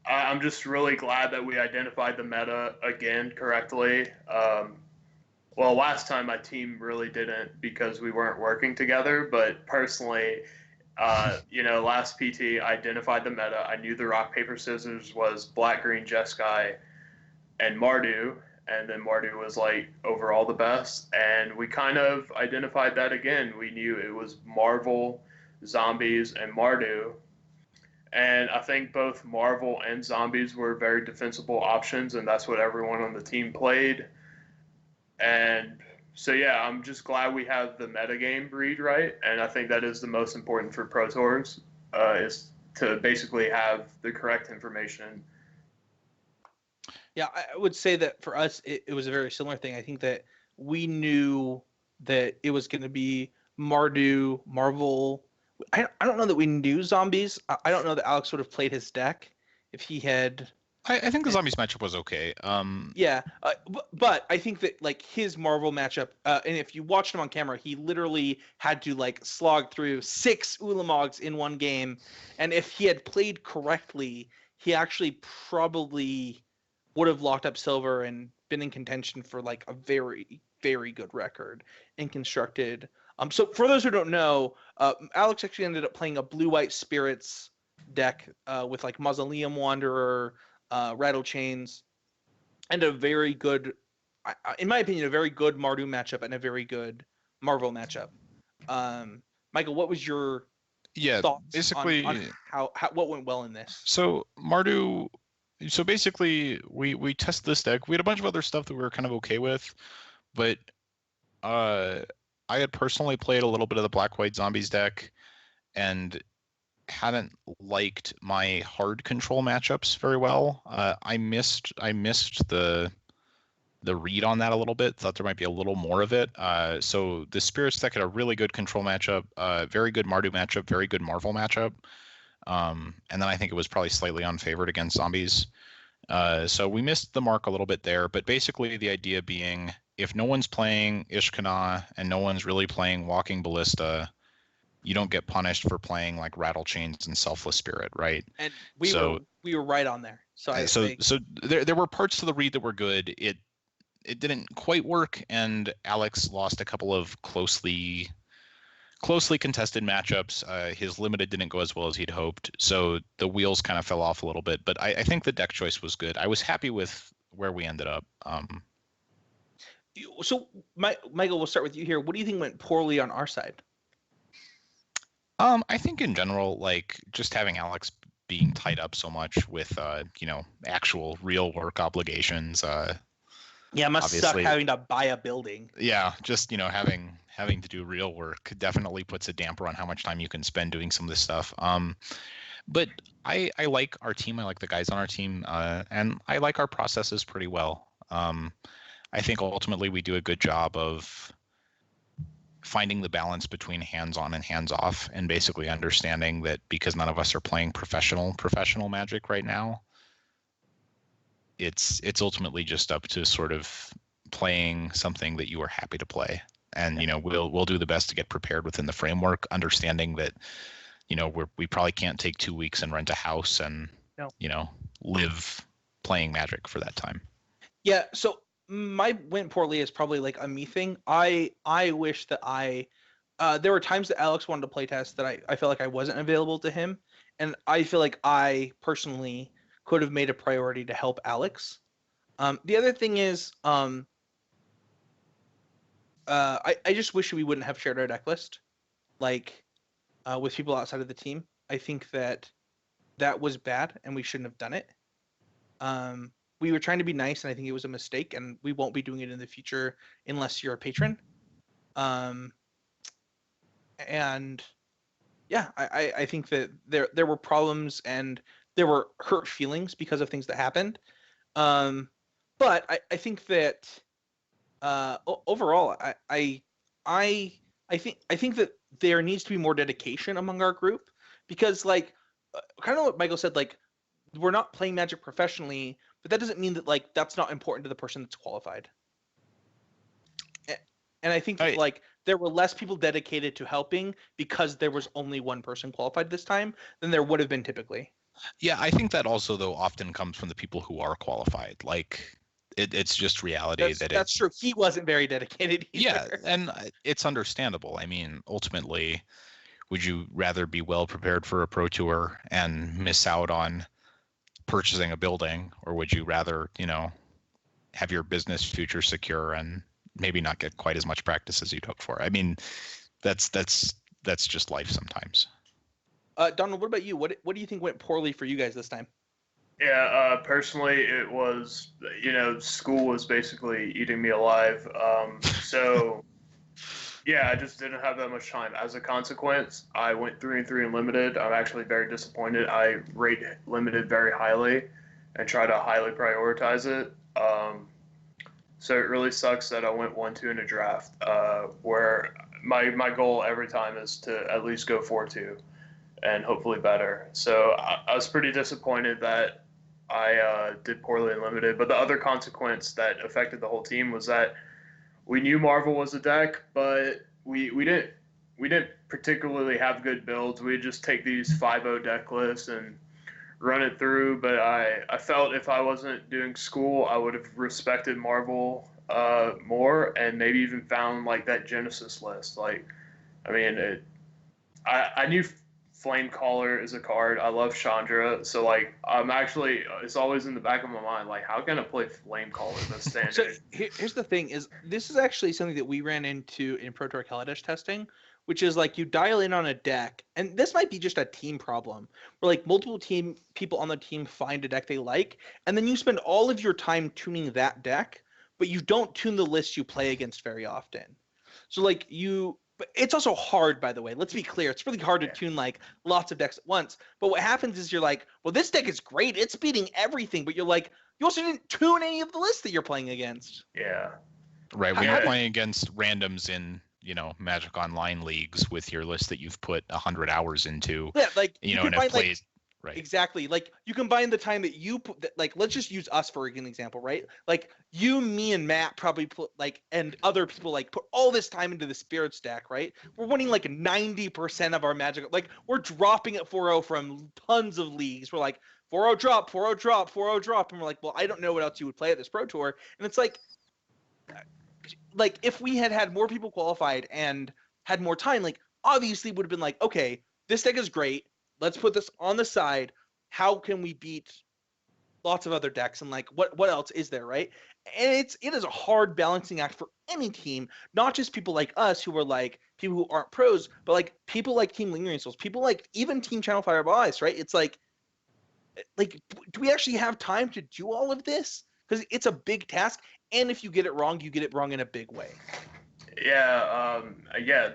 I'm just really glad that we identified the meta again correctly. Well, last time my team really didn't because we weren't working together. But personally, last PT I identified the meta. I knew the rock paper scissors was black green Jeskai and Mardu, and then Mardu was like overall the best. And we kind of identified that again. We knew it was Marvel, zombies, and Mardu. And I think both Marvel and Zombies were very defensible options, and that's what everyone on the team played. And so, I'm just glad we have the metagame read right, and I think that is the most important for Pro Tours, is to basically have the correct information. Yeah, I would say that for us, it was a very similar thing. I think that we knew that it was going to be Mardu, Marvel. I don't know that we knew zombies. I don't know that Alex would have played his deck if he had. I think the zombies matchup was okay. Yeah, but I think that like his Marvel matchup, and if you watched him on camera, he literally had to like slog through 6 Ulamogs in one game, and if he had played correctly, he actually probably would have locked up silver and been in contention for like a very, very good record and constructed. So for those who don't know, Alex actually ended up playing a blue-white spirits deck with like Mausoleum Wanderer, Rattle Chains, and a very good, in my opinion, a very good Mardu matchup and a very good Marvel matchup. Michael, what was your thoughts basically on how what went well in this? So Mardu. So basically, we tested this deck. We had a bunch of other stuff that we were kind of okay with, but I had personally played a little bit of the Black-White Zombies deck and hadn't liked my hard control matchups very well. I missed the read on that a little bit. Thought there might be a little more of it. So the Spirits deck had a really good control matchup, very good Mardu matchup, very good Marvel matchup. And then I think it was probably slightly unfavored against zombies. So we missed the mark a little bit there, but basically the idea being if no one's playing Ishkana and no one's really playing Walking Ballista, you don't get punished for playing like Rattle Chains and Selfless Spirit, right? And we were right on there. So there were parts to the read that were good. It didn't quite work, and Alex lost a couple of closely contested matchups. His limited didn't go as well as he'd hoped, so the wheels kind of fell off a little bit. But I think the deck choice was good. I was happy with where we ended up. So, Michael, we'll start with you here. What do you think went poorly on our side? I think in general, like just having Alex being tied up so much with actual real work obligations. Yeah, it must suck having to buy a building. Yeah, just having to do real work definitely puts a damper on how much time you can spend doing some of this stuff. But I like our team. I like the guys on our team, and I like our processes pretty well. I think ultimately we do a good job of finding the balance between hands-on and hands-off, and basically understanding that because none of us are playing professional Magic right now, it's ultimately just up to sort of playing something that you are happy to play. And we'll do the best to get prepared within the framework, understanding that we probably can't take 2 weeks and rent a house and live playing Magic for that time. Yeah, so my went poorly is probably like a me thing. I wish that there were times that Alex wanted to play test that I felt like I wasn't available to him, and I feel like I personally could have made a priority to help Alex. The other thing is I just wish we wouldn't have shared our deck list like with people outside of the team. I think that was bad and we shouldn't have done it. We were trying to be nice, and I think it was a mistake, and we won't be doing it in the future unless you're a patron. And yeah, I think that there were problems, and there were hurt feelings because of things that happened. But I think that overall, I think that there needs to be more dedication among our group, because like kind of what Michael said, like we're not playing Magic professionally, but that doesn't mean that like that's not important to the person that's qualified. And I think that like there were less people dedicated to helping because there was only one person qualified this time than there would have been typically. Yeah, I think that also though often comes from the people who are qualified. Like it's just reality that's true. He wasn't very dedicated either. Yeah, and it's understandable. I mean, ultimately, would you rather be well prepared for a pro tour and miss out on purchasing a building, or would you rather, have your business future secure and maybe not get quite as much practice as you'd hoped for? I mean, that's just life sometimes. Donald, what about you? What do you think went poorly for you guys this time? Yeah, personally, it was, school was basically eating me alive. So, yeah, I just didn't have that much time. As a consequence, I went 3-3 in limited. I'm actually very disappointed. I rate limited very highly and try to highly prioritize it. So it really sucks that I went 1-2 in a draft, where my goal every time is to at least go 4-2 and hopefully better. So I was pretty disappointed that I did poorly in limited. But the other consequence that affected the whole team was that we knew Marvel was a deck, but we didn't particularly have good builds. We'd just take these 5-0 deck lists and run it through. But I felt if I wasn't doing school, I would have respected Marvel more and maybe even found like that Genesis list. Like, I mean, I knew Flame Caller is a card. I love Chandra. So, like, it's always in the back of my mind, like, how can I play Flame Caller this standard? So, here's the thing, is this is actually something that we ran into in Pro Tour Kaladesh testing, which is, like, you dial in on a deck, and this might be just a team problem, where, like, multiple people on the team find a deck they like, and then you spend all of your time tuning that deck, but you don't tune the list you play against very often. So, like, but it's also hard, by the way. Let's be clear. It's really hard to tune like lots of decks at once. But what happens is you're like, well, this deck is great. It's beating everything. But you're like, you also didn't tune any of the lists that you're playing against. Yeah. Right. When you're playing against randoms in, Magic Online leagues with your list that you've put 100 hours into. Yeah, like and have played. Like, right. Exactly. Like you combine the time that you put, like, let's just use us for an example, right? Like you, me, and Matt probably put and other people put all this time into the Spirit stack, right? We're winning like 90% of our Magic. Like we're dropping at 4-0 from tons of leagues. We're like 4-0 drop, 4-0 drop, 4-0 drop, and we're like, well, I don't know what else you would play at this Pro Tour. And it's like if we had more people qualified and had more time, like obviously would have been like, okay, this deck is great. Let's put this on the side. How can we beat lots of other decks? And like, what else is there, right? And it is a hard balancing act for any team, not just people like us who are like people who aren't pros, but like people like Team Lingering Souls, people like even Team Channel Fireball Ice, right? It's like, do we actually have time to do all of this? Because it's a big task, and if you get it wrong in a big way. Yeah,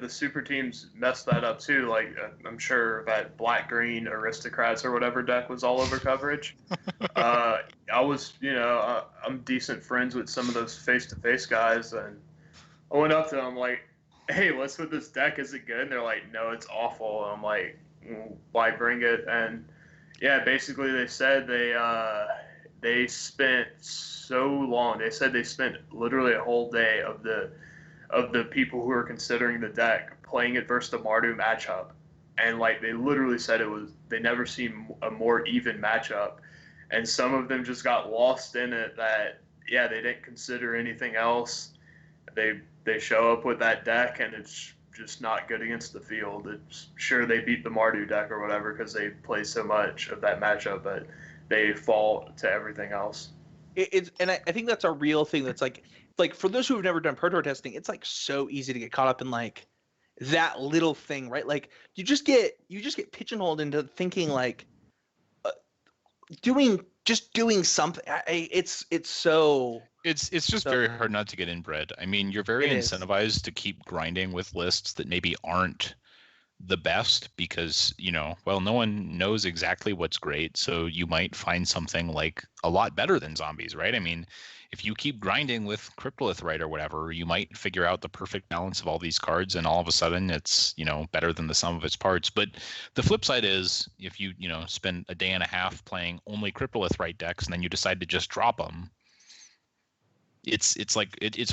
the super teams messed that up too. Like, I'm sure that Black Green Aristocrats or whatever deck was all over coverage. I was, I'm decent friends with some of those face-to-face guys, and I went up to them like, hey, what's with this deck? Is it good? And they're like, no, it's awful. And I'm like, why bring it? And yeah, basically they said they spent so long. They said they spent literally a whole day of the people who are considering the deck playing it versus the Mardu matchup, and like they literally said they never seen a more even matchup, and some of them just got lost in it. That they didn't consider anything else. They show up with that deck and it's just not good against the field. It's sure they beat the Mardu deck or whatever because they play so much of that matchup, but they fall to everything else. And I think that's a real thing. That's like for those who have never done Pro Tour testing, it's like so easy to get caught up in like that little thing, right? Like you just get pigeonholed into thinking like doing something. It's just very hard not to get inbred. I mean, you're very incentivized to keep grinding with lists that maybe aren't the best because, well, no one knows exactly what's great. So you might find something like a lot better than zombies, right? I mean, if you keep grinding with Cryptolith Right or whatever, you might figure out the perfect balance of all these cards, and all of a sudden it's, better than the sum of its parts. But the flip side is if you, spend a day and a half playing only Cryptolith Right decks and then you decide to just drop them, it's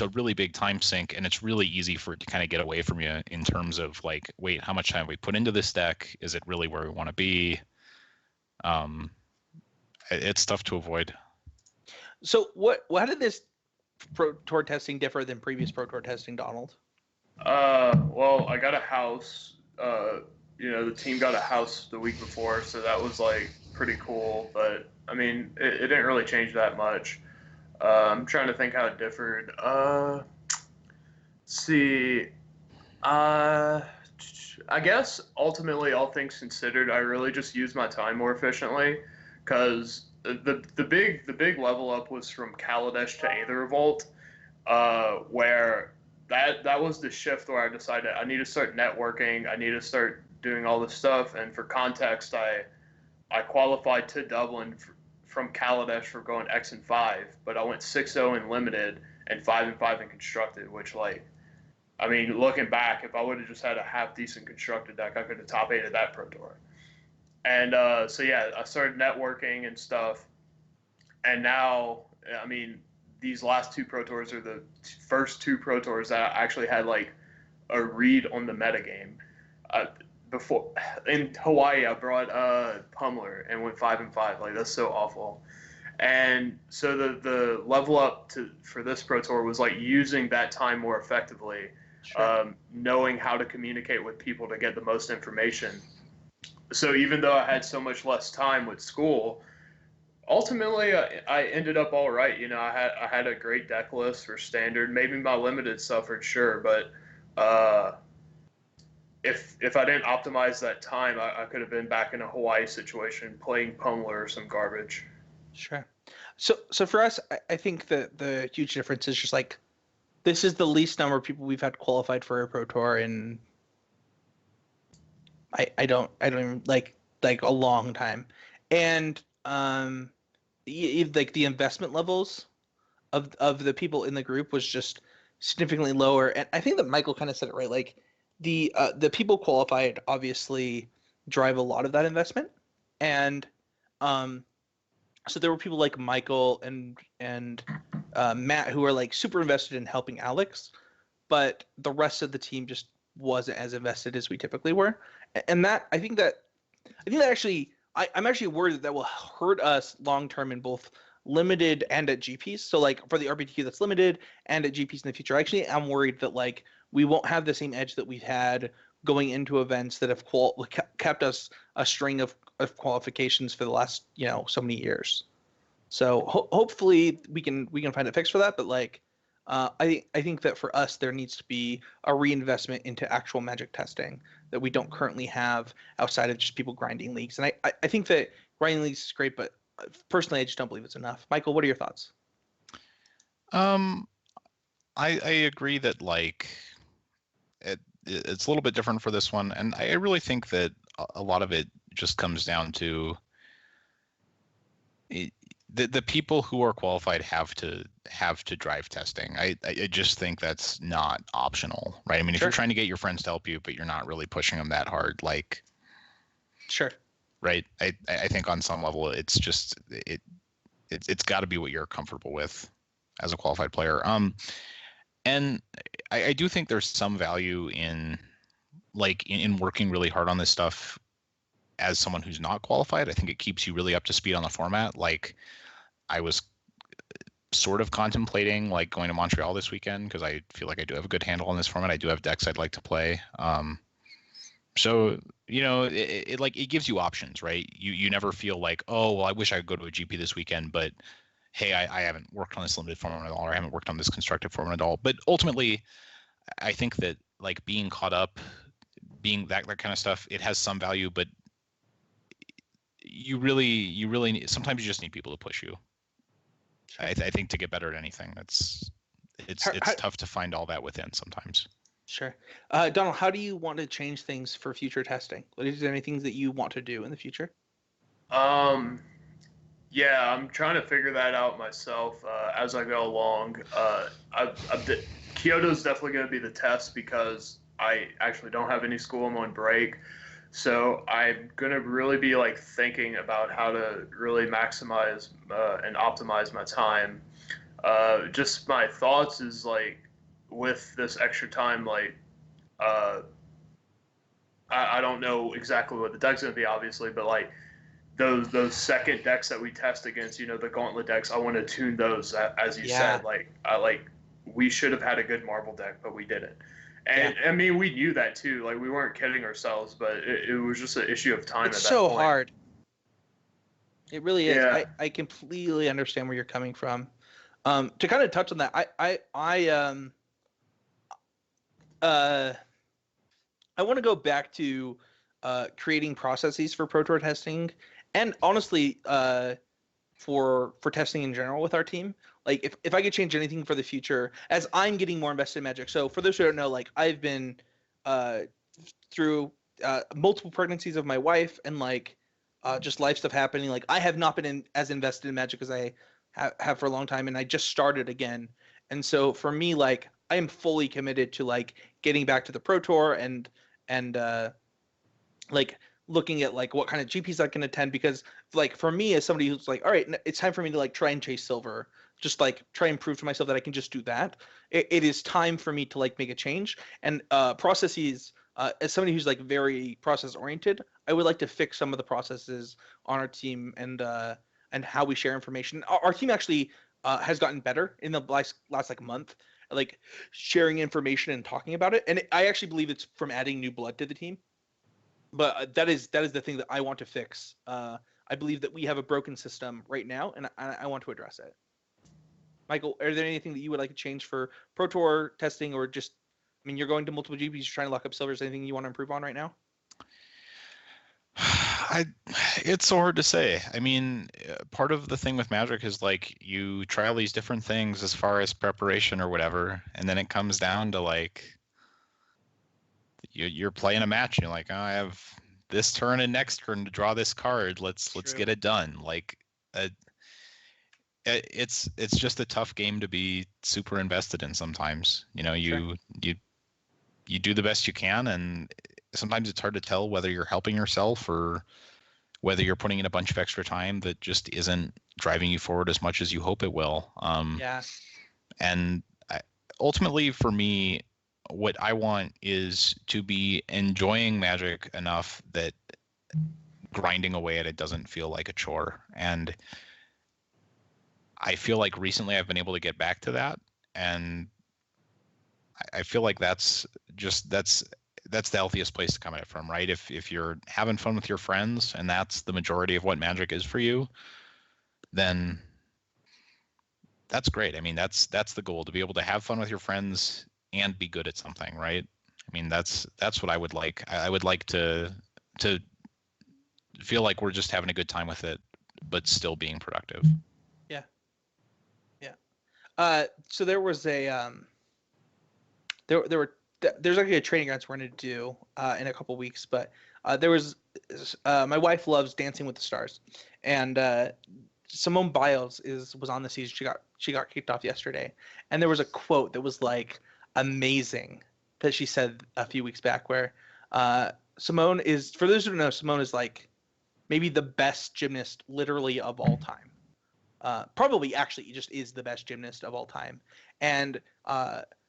a really big time sink, and it's really easy for it to kind of get away from you in terms of like, wait, how much time we put into this deck? Is it really where we want to be? It's tough to avoid. So how did this Pro Tour testing differ than previous Pro Tour testing, Donald? Well, I got a house. The team got a house the week before, so that was like pretty cool. But I mean, it didn't really change that much. I'm trying to think how it differed. See, I guess ultimately, all things considered, I really just used my time more efficiently, because the big level up was from Kaladesh to Aether Revolt, where that was the shift where I decided I need to start networking, I need to start doing all this stuff. And for context, I qualified to Dublin from Kaladesh for going X and 5, but I went 6-0 in limited and 5-5 in constructed, which, like, I mean, looking back, if I would have just had a half decent constructed deck, I could have top 8'd that Pro Tour. And so yeah, I started networking and stuff, and now, I mean, these last 2 Pro Tours are the first 2 Pro Tours that I actually had like a read on the metagame. Before in Hawaii, I brought Pummeler and went 5-5. Like, that's so awful. And so the level up for this Pro Tour was like using that time more effectively, knowing how to communicate with people to get the most information. So even though I had so much less time with school, ultimately I ended up all right. I had a great deck list for standard. Maybe my limited suffered, sure, but if I didn't optimize that time, I could have been back in a Hawaii situation playing Pummeler or some garbage. Sure. So for us, I think that the huge difference is just like, this is the least number of people we've had qualified for a Pro Tour in I don't even like a long time. And like the investment levels of the people in the group was just significantly lower. And I think that Michael kind of said it right. Like, the people qualified obviously drive a lot of that investment, and so there were people like Michael and Matt who are like super invested in helping Alex, but the rest of the team just wasn't as invested as we typically were. And that I think that actually I'm actually worried that will hurt us long term in both limited and at GPs. So like for the RPTQ that's limited and at GPs in the future, actually I'm worried that like we won't have the same edge that we've had going into events that have kept us a string of qualifications for the last so many years. So hopefully we can find a fix for that. But like I think that for us there needs to be a reinvestment into actual Magic testing that we don't currently have outside of just people grinding leagues. And I think that grinding leagues is great, but personally I just don't believe it's enough. Michael, what are your thoughts? I agree that like it's a little bit different for this one, and I really think that a lot of it just comes down to the people who are qualified have to drive testing. I just think that's not optional, right? I mean, if you're trying to get your friends to help you, but you're not really pushing them that hard, like, sure, right? I think on some level it's just it's got to be what you're comfortable with as a qualified player. And I do think there's some value in working really hard on this stuff as someone who's not qualified. I think it keeps you really up to speed on the format. Like, I was sort of contemplating like going to Montreal this weekend because I feel like I do have a good handle on this format. I do have decks I'd like to play. So it gives you options, right? You never feel like, oh well, I wish I could go to a GP this weekend, but hey, I haven't worked on this limited format at all, or I haven't worked on this constructive format at all. But ultimately, I think that like being caught up, being that kind of stuff, it has some value, but you really need, sometimes you just need people to push you. I think to get better at anything, it's tough to find all that within sometimes. Sure. Donald, how do you want to change things for future testing? Is there any things that you want to do in the future? Um, yeah, I'm trying to figure that out myself as I go along. Kyoto's definitely going to be the test because I actually don't have any school. I'm on break. So I'm gonna really be like thinking about how to really maximize and optimize my time. Just my thoughts is like with this extra time, like uh, I don't know exactly what the deck's gonna be, obviously, but like those second decks that we test against, the gauntlet decks, I want to tune those as you Yeah. said. Like we should have had a good Marvel deck, but we didn't. And Yeah. I mean, we knew that too. Like we weren't kidding ourselves, but it was just an issue of time It's at that so point. hard. It really is. Yeah. I completely understand where you're coming from. To kind of touch on that, uh I want to go back to creating processes for Pro Tour testing, and honestly, for testing in general with our team. Like if I could change anything for the future, as I'm getting more invested in Magic. So for those who don't know, like I've been uh, through multiple pregnancies of my wife and like just life stuff happening. Like I have not been as invested in Magic as I have for a long time, and I just started again. And so for me, like I am fully committed to like getting back to the Pro Tour and like looking at like what kind of GPs I can attend, because like for me as somebody who's like, all right, it's time for me to like try and chase silver, just like try and prove to myself that I can just do that. It is time for me to like make a change, and processes, as somebody who's like very process oriented, I would like to fix some of the processes on our team and how we share information. Our team actually has gotten better in the last like month, like sharing information and talking about it, and I actually believe it's from adding new blood to the team. But that is the thing that I want to fix. I believe that we have a broken system right now, and I want to address it. Michael, are there anything that you would like to change for Pro Tour testing, or just, I mean, you're going to multiple GPs, you're trying to lock up silvers. Anything you want to improve on right now? I it's so hard to say. I mean, part of the thing with Magic is like you try all these different things as far as preparation or whatever, and then it comes down to like you're playing a match and you're like, oh, I have this turn and next turn to draw this card. Let's True. get it done. Like uh, it's just a tough game to be super invested in sometimes. Sure. You do the best you can, and sometimes it's hard to tell whether you're helping yourself or whether you're putting in a bunch of extra time that just isn't driving you forward as much as you hope it will. Yeah. And ultimately, for me, what I want is to be enjoying Magic enough that grinding away at it doesn't feel like a chore. And I feel like recently I've been able to get back to that, and I feel like that's the healthiest place to come at it from, right? If you're having fun with your friends and that's the majority of what Magic is for you, then that's great. I mean, that's the goal, to be able to have fun with your friends and be good at something, right? I mean, that's what I would like. I would like to feel like we're just having a good time with it, but still being productive. Yeah. Yeah. So there was a there's actually a training grounds we're going to do in a couple weeks, but there was my wife loves Dancing with the Stars, and Simone Biles was on the season. She got kicked off yesterday, and there was a quote that was like amazing that she said a few weeks back, where Simone is, for those who don't know, Simone is like maybe the best gymnast literally of all time. Probably actually just is the best gymnast of all time, and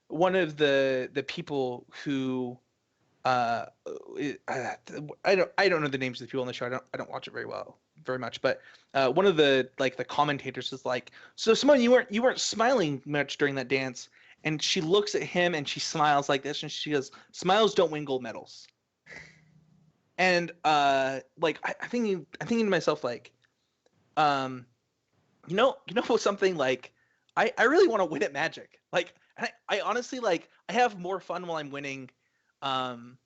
one of the people who uh, I don't know the names of the people on the show. I don't watch it very much. But one of the like the commentators is like, so Simone, you weren't smiling much during that dance, and she looks at him and she smiles like this, and she goes, "Smiles don't win gold medals." And like I'm thinking to myself like, um, something like I really want to win at Magic. Like I honestly like I have more fun while I'm winning than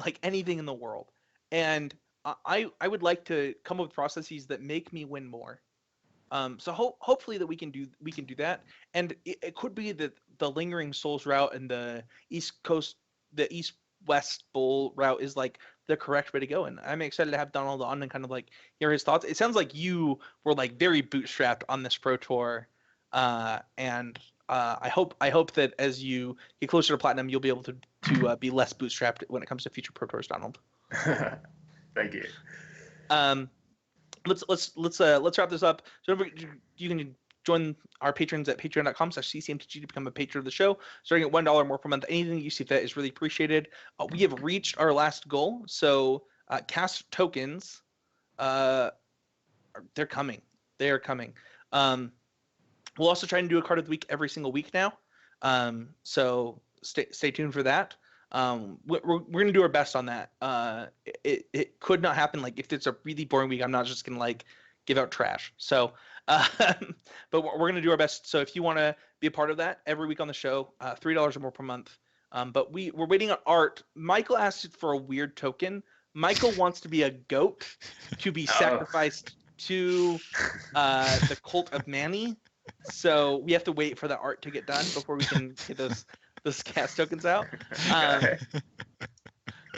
like anything in the world. And I would like to come up with processes that make me win more. So hopefully that we can do that. And it could be that the Lingering Souls route and the East Coast the East-West Bowl route is like the correct way to go, and I'm excited to have Donald on and kind of like hear his thoughts. It sounds like you were like very bootstrapped on this Pro Tour, and I hope that as you get closer to platinum, you'll be able to be less bootstrapped when it comes to future Pro Tours, Donald. Thank you. Let's wrap this up. So you can join our patrons at patreon.com/ccmtg to become a patron of the show. Starting at $1 more per month, anything that you see fit is really appreciated. We have reached our last goal, so cast tokens, they're coming. They are coming. We'll also try and do a card of the week every single week now. So stay tuned for that. We're gonna do our best on that. It could not happen. Like if it's a really boring week, I'm not just gonna like give out trash. So, but we're gonna do our best. So if you want to be a part of that every week on the show, $3 or more per month. But we're waiting on art. Michael asked for a weird token. Michael wants to be a goat to be sacrificed to the cult of Manny. So we have to wait for the art to get done before we can get those cast tokens out.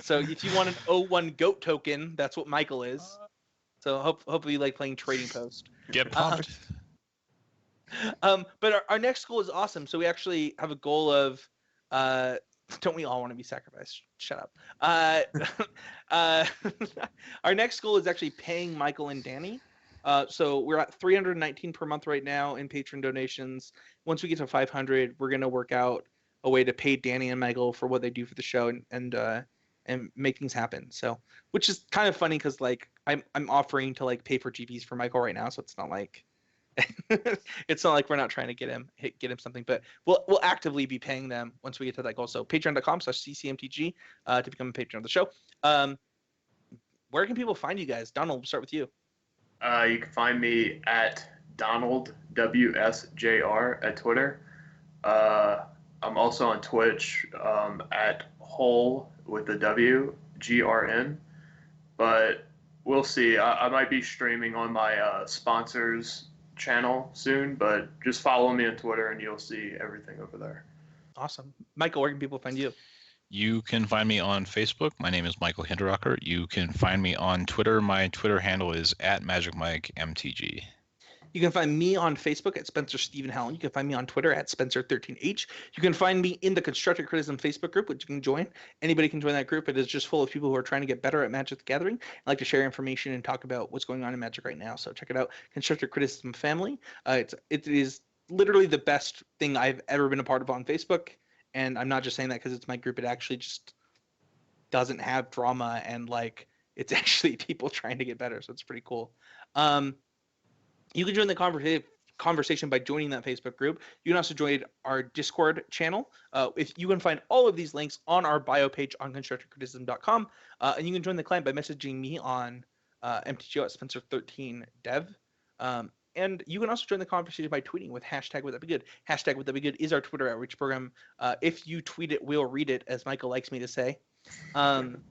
So if you want an 01 goat token, that's what Michael is. So hopefully you like playing Trading Post. Get pumped. But our next goal is awesome. So we actually have a goal of don't we all want to be sacrificed? Shut up. Our next goal is actually paying Michael and Danny. So we're at 319 per month right now in patron donations. Once we get to 500, we're gonna work out a way to pay Danny and Michael for what they do for the show and make things happen. So, which is kind of funny because like I'm offering to like pay for GPs for Michael right now, so it's not like we're not trying to get him something, but we'll actively be paying them once we get to that goal. So patreon.com/ccmtg to become a patron of the show. Where can people find you guys? Donald, we'll start with you. You can find me at Donald WSJR at Twitter. I'm also on Twitch at Whole with the WGRN, but we'll see. I might be streaming on my sponsors channel soon, but just follow me on Twitter and you'll see everything over there. Awesome. Michael, where can people find you? You can find me on Facebook. My name is Michael Hinderocker. You can find me on Twitter. My Twitter handle is @MagicMikeMTG. You can find me on Facebook at Spencer Stephen Helen. You can find me on Twitter at Spencer13H. You can find me in the Constructive Criticism Facebook group, which you can join. Anybody can join that group. It is just full of people who are trying to get better at Magic the Gathering and like to share information and talk about what's going on in Magic right now. So check it out, Constructive Criticism Family. It is literally the best thing I've ever been a part of on Facebook. And I'm not just saying that because it's my group. It actually just doesn't have drama and like it's actually people trying to get better. So it's pretty cool. You can join the conversation by joining that Facebook group. You can also join our Discord channel. If you can find all of these links on our bio page on constructivecriticism.com. And you can join the client by messaging me on MTGO at Spencer13Dev. And you can also join the conversation by tweeting with #WouldThatBeGood. #WouldThatBeGood is our Twitter outreach program. If you tweet it, we'll read it, as Michael likes me to say. And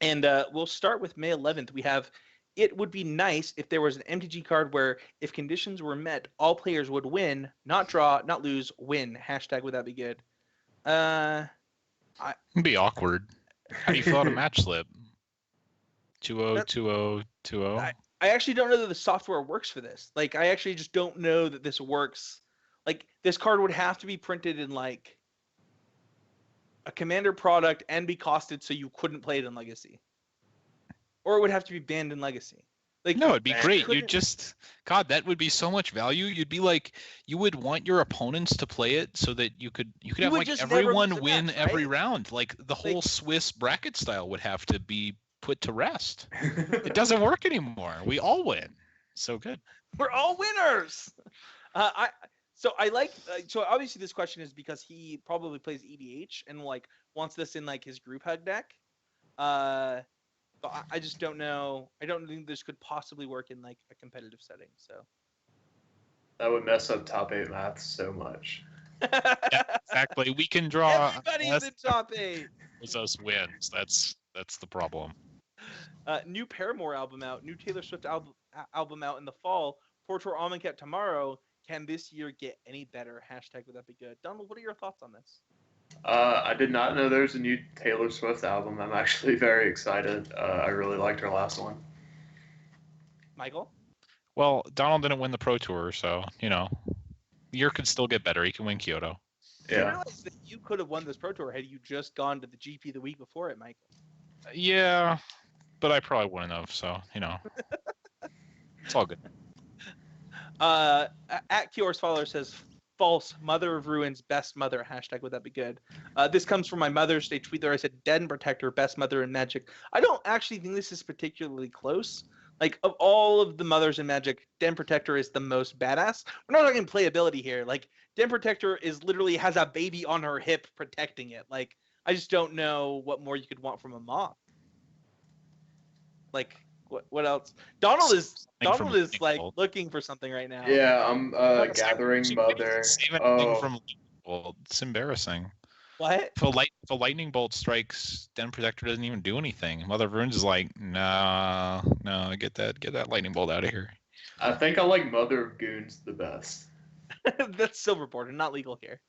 we'll start with May 11th. We have, it would be nice if there was an MTG card where if conditions were met, all players would win, not draw, not lose, win. #WouldThatBeGood. It'd be awkward. How do you fill out a match slip? 2-0, 2-0, 2-0. I actually don't know that the software works for this. Like, I actually just don't know that this works. Like, this card would have to be printed in, like, a Commander product and be costed so you couldn't play it in Legacy. Or it would have to be banned in Legacy. Like, no, it'd be great. God, that would be so much value. You'd be like, you would want your opponents to play it so that you could have like everyone win every round. Like the whole Swiss bracket style would have to be put to rest. It doesn't work anymore. We all win. So good. We're all winners. So obviously this question is because he probably plays EDH and like wants this in like his group hug deck. But I just don't know. I don't think this could possibly work in like a competitive setting. So that would mess up top 8 math so much. Yeah, exactly. We can draw. Everybody's in top 8. It's us wins. That's the problem. New Paramore album out. New Taylor Swift album out in the fall. Pro Tour Amonkhet tomorrow. Can this year get any better? #WouldThatBeGood. Donald, what are your thoughts on this? I did not know there's a new Taylor Swift album. I'm actually very excited. I really liked her last one. Michael? Well, Donald didn't win the Pro Tour, so, year could still get better. He can win Kyoto. Do you Yeah. realize that you could have won this Pro Tour had you just gone to the GP the week before it, Michael? Yeah, but I probably wouldn't have, so, it's all good. At Kior's follower says, false, Mother of Ruins, best mother, hashtag would that be good? This comes from my Mother's Day tweet there. I said, Den Protector, best mother in Magic. I don't actually think this is particularly close. Like, of all of the mothers in Magic, Den Protector is the most badass. We're not talking playability here. Like, Den Protector is literally has a baby on her hip protecting it. Like, I just don't know what more you could want from a mom. Like, what else? Donald is like looking for something right now. Yeah, I'm gathering mother. Save anything from lightning bolt. It's embarrassing. What? If a lightning bolt strikes, Den Protector doesn't even do anything. Mother of Runes is like, no, get that lightning bolt out of here. I think I like Mother of Goons the best. That's silver border, not legal here.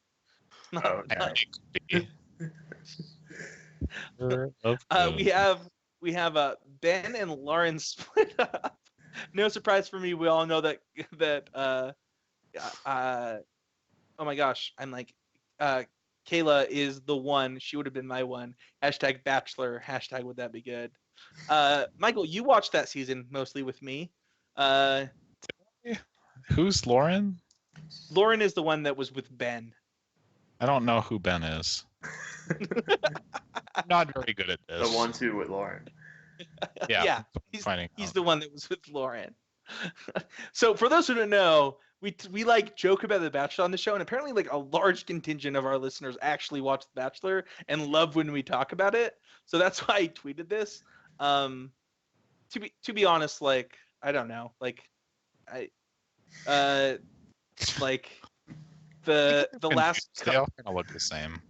We have Ben and Lauren split up. No surprise for me. We all know that oh my gosh, I'm like Kayla is the one. She would have been my one. Hashtag Bachelor. Hashtag would that be good? Michael, you watched that season mostly with me. Who's Lauren? Lauren is the one that was with Ben. I don't know who Ben is. I'm not very good at this. The one two with Lauren. Yeah. He's the one that was with Lauren. So for those who don't know, we like joke about The Bachelor on the show, and apparently like a large contingent of our listeners actually watch The Bachelor and love when we talk about it. So that's why I tweeted this. To be honest, like I don't know, like like the last they all kind of look the same.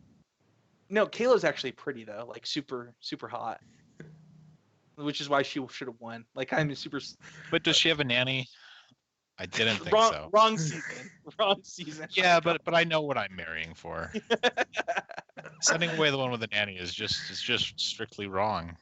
No, Kayla's actually pretty though, like super hot, which is why she should have won. Like I'm super. But does she have a nanny? I didn't think so. Wrong season. Wrong season. Yeah, but I know what I'm marrying for. Sending away the one with the nanny is just strictly wrong.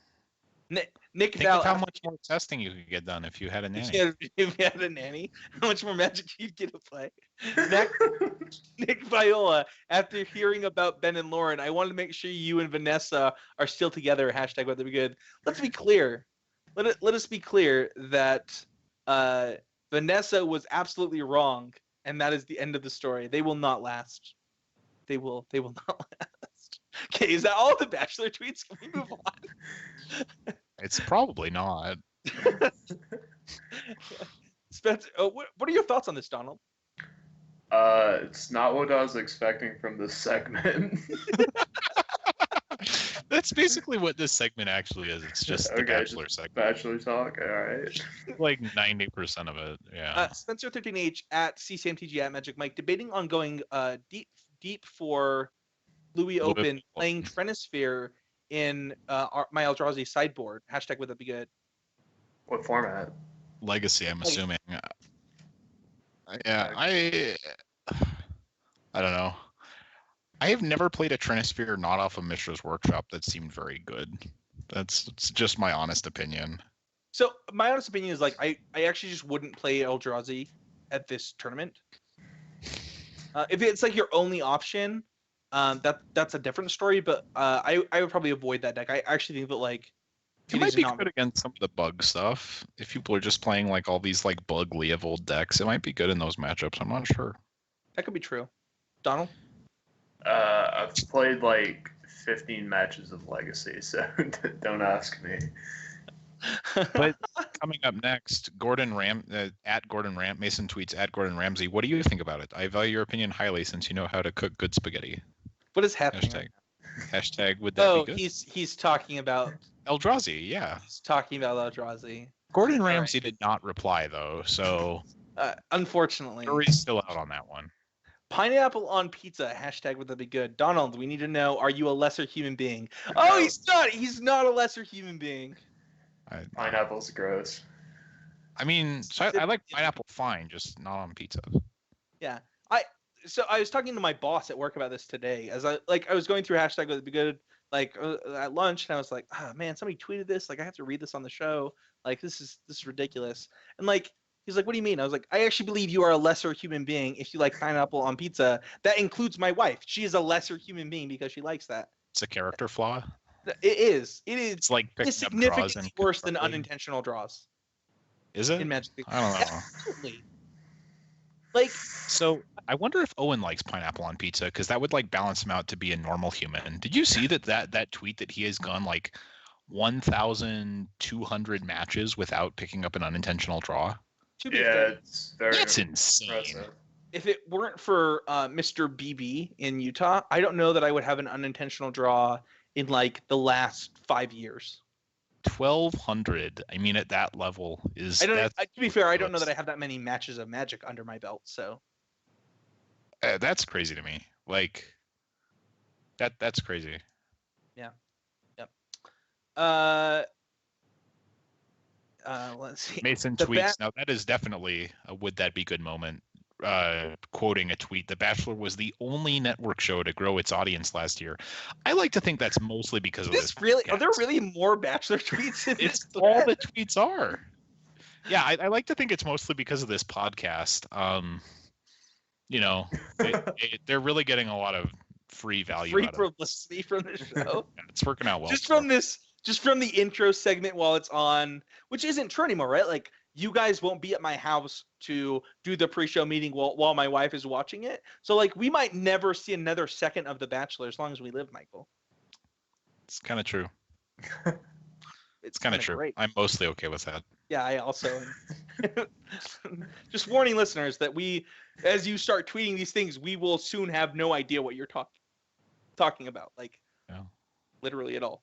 Nick Think Val, of how much more testing you could get done if you had a nanny. If you had a nanny, how much more Magic you'd get to play. Next, Nick Viola, after hearing about Ben and Lauren, I wanted to make sure you and Vanessa are still together. Hashtag would that be good? Let's be clear. Let us be clear that Vanessa was absolutely wrong, and that is the end of the story. They will not last. They will not last. Okay, is that all the Bachelor tweets? Can we move on? It's probably not. Spencer, what are your thoughts on this, Donald? It's not what I was expecting from this segment. That's basically what this segment actually is. It's just the Bachelor segment. Bachelor talk, all right. Like 90% of it, yeah. Spencer13H at CCMTG at Magic Mike debating on going deep for Louis Open, playing Trinisphere in my Eldrazi sideboard. Hashtag would that be good? What format? Legacy, I'm assuming. Yeah, I don't know. I have never played a Trinisphere not off of Mishra's Workshop that seemed very good. It's just my honest opinion. So my honest opinion is like I actually just wouldn't play Eldrazi at this tournament. If it's like your only option, that's a different story. But I would probably avoid that deck. I actually think that like it might be good against some of the bug stuff. If people are just playing like all these like bug Leovold decks, it might be good in those matchups. I'm not sure. That could be true. Donald? I've played like 15 matches of Legacy, so don't ask me. But coming up next, Gordon Mason tweets at Gordon Ramsay. What do you think about it? I value your opinion highly since you know how to cook good spaghetti. What is happening? Hashtag would that be good? He's talking about Eldrazi, yeah. He's talking about Eldrazi. Gordon Ramsay did not reply though, so unfortunately, jury's still out on that one. Pineapple on pizza. Hashtag would that be good? Donald, we need to know: are you a lesser human being? Oh, he's not. He's not a lesser human being. Pineapple's gross. I mean, so I like pineapple fine, just not on pizza. Yeah, so I was talking to my boss at work about this today as I was going through hashtag would be good at lunch, and I was like, ah man, somebody tweeted this, like I have to read this on the show, like this is ridiculous. And like he's like, what do you mean? I was like, I actually believe you are a lesser human being if you like pineapple on pizza. That includes my wife. She is a lesser human being because she likes that. It's a character flaw. It is. It's like picking It's up draws significantly and worse than constructing. unintentional draws Is it? in Magic. I don't know. Absolutely. Like, So I wonder if Owen likes pineapple on pizza, because that would like balance him out to be a normal human. Did you see that tweet that he has gone like 1,200 matches without picking up an unintentional draw? to be Yeah, fair, it's very That's insane. impressive. if it weren't for Mr. BB in Utah, I don't know that I would have an unintentional draw in like the last 5 years. 1,200. I mean, at that level is. To be fair, I don't know that I have that many matches of Magic under my belt. So That's crazy to me. Like, that's crazy. Let's see. Mason tweets. Now that is definitely a would that be good moment. Quoting a tweet, The Bachelor was the only network show to grow its audience last year. I like to think that's mostly because of this. Really? Are there really more Bachelor tweets? It's all the tweets are. Yeah, I like to think it's mostly because of this podcast. You know, they're really getting a lot of free value. Free out of publicity from the show. Yeah, it's working out well. Just from the intro segment while it's on, which isn't true anymore, right? Like you guys won't be at my house to do the pre-show meeting while my wife is watching it. So like we might never see another second of The Bachelor as long as we live, Michael. It's kind of true. It's kind of true. Great. I'm mostly okay with that. Yeah, I also just warning listeners that as you start tweeting these things, we will soon have no idea what you're talking about, like literally at all.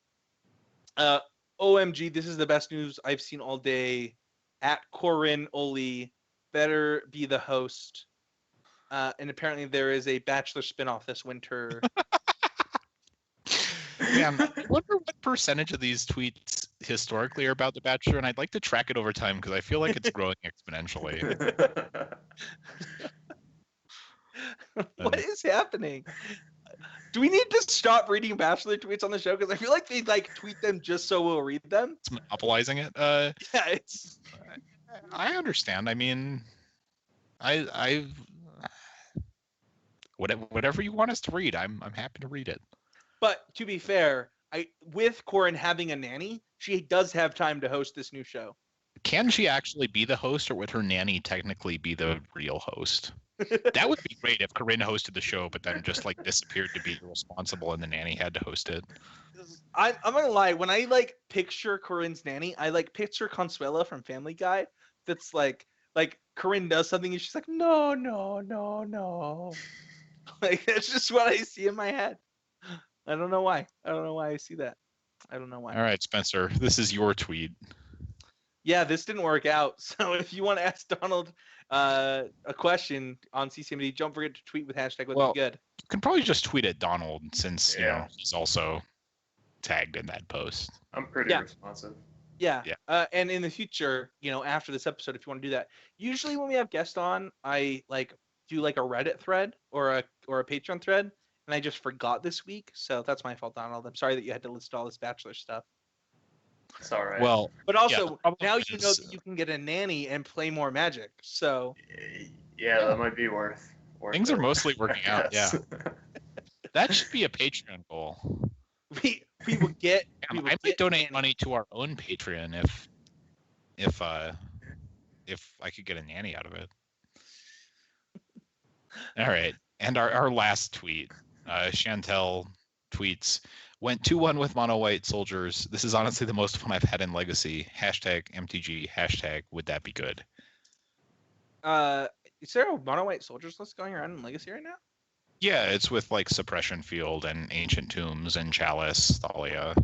OMG, this is the best news I've seen all day. At Corinne Oli, better be the host. And apparently there is a Bachelor spinoff this winter. Yeah, I wonder what percentage of these tweets historically are about The Bachelor, and I'd like to track it over time because I feel like it's growing exponentially. What is happening? Do we need to stop reading Bachelor tweets on the show? Because I feel like they like tweet them just so we'll read them. It's monopolizing it. Yeah, it's. I understand. I mean, I whatever you want us to read, I'm happy to read it. But to be fair, with Corin having a nanny, she does have time to host this new show. Can she actually be the host, or would her nanny technically be the real host? That would be great if Corinne hosted the show, but then just like disappeared to be irresponsible, and the nanny had to host it. I'm gonna lie. When I like picture Corinne's nanny, I like picture Consuela from Family Guy. That's like Corinne does something and she's like, no. Like that's just what I see in my head. I don't know why. I see that. I don't know why. All right, Spencer, this is your tweet. Yeah, this didn't work out. So if you want to ask Donald a question on CCMD, don't forget to tweet with hashtag would be good. You can probably just tweet at Donald since you know he's also tagged in that post. I'm pretty responsive. Yeah. And in the future, after this episode, if you want to do that, usually when we have guests on, I do like a Reddit thread or a Patreon thread, and I just forgot this week, so that's my fault, Donald. I'm sorry that you had to list all this Bachelor stuff. It's all right. Well, but also now you know that you can get a nanny and play more Magic. So yeah, that might be worth things it. are mostly working out. Yeah, that should be a Patreon goal. We will get. I might donate money to our own Patreon if I could get a nanny out of it. All right, and our last tweet, Chantel tweets, went 2-1 with mono white soldiers. This is honestly the most fun I've had in Legacy. Hashtag MTG. Hashtag would that be good? Is there a mono white soldiers list going around in Legacy right now? Yeah, it's with like Suppression Field and Ancient Tombs and Chalice, Thalia.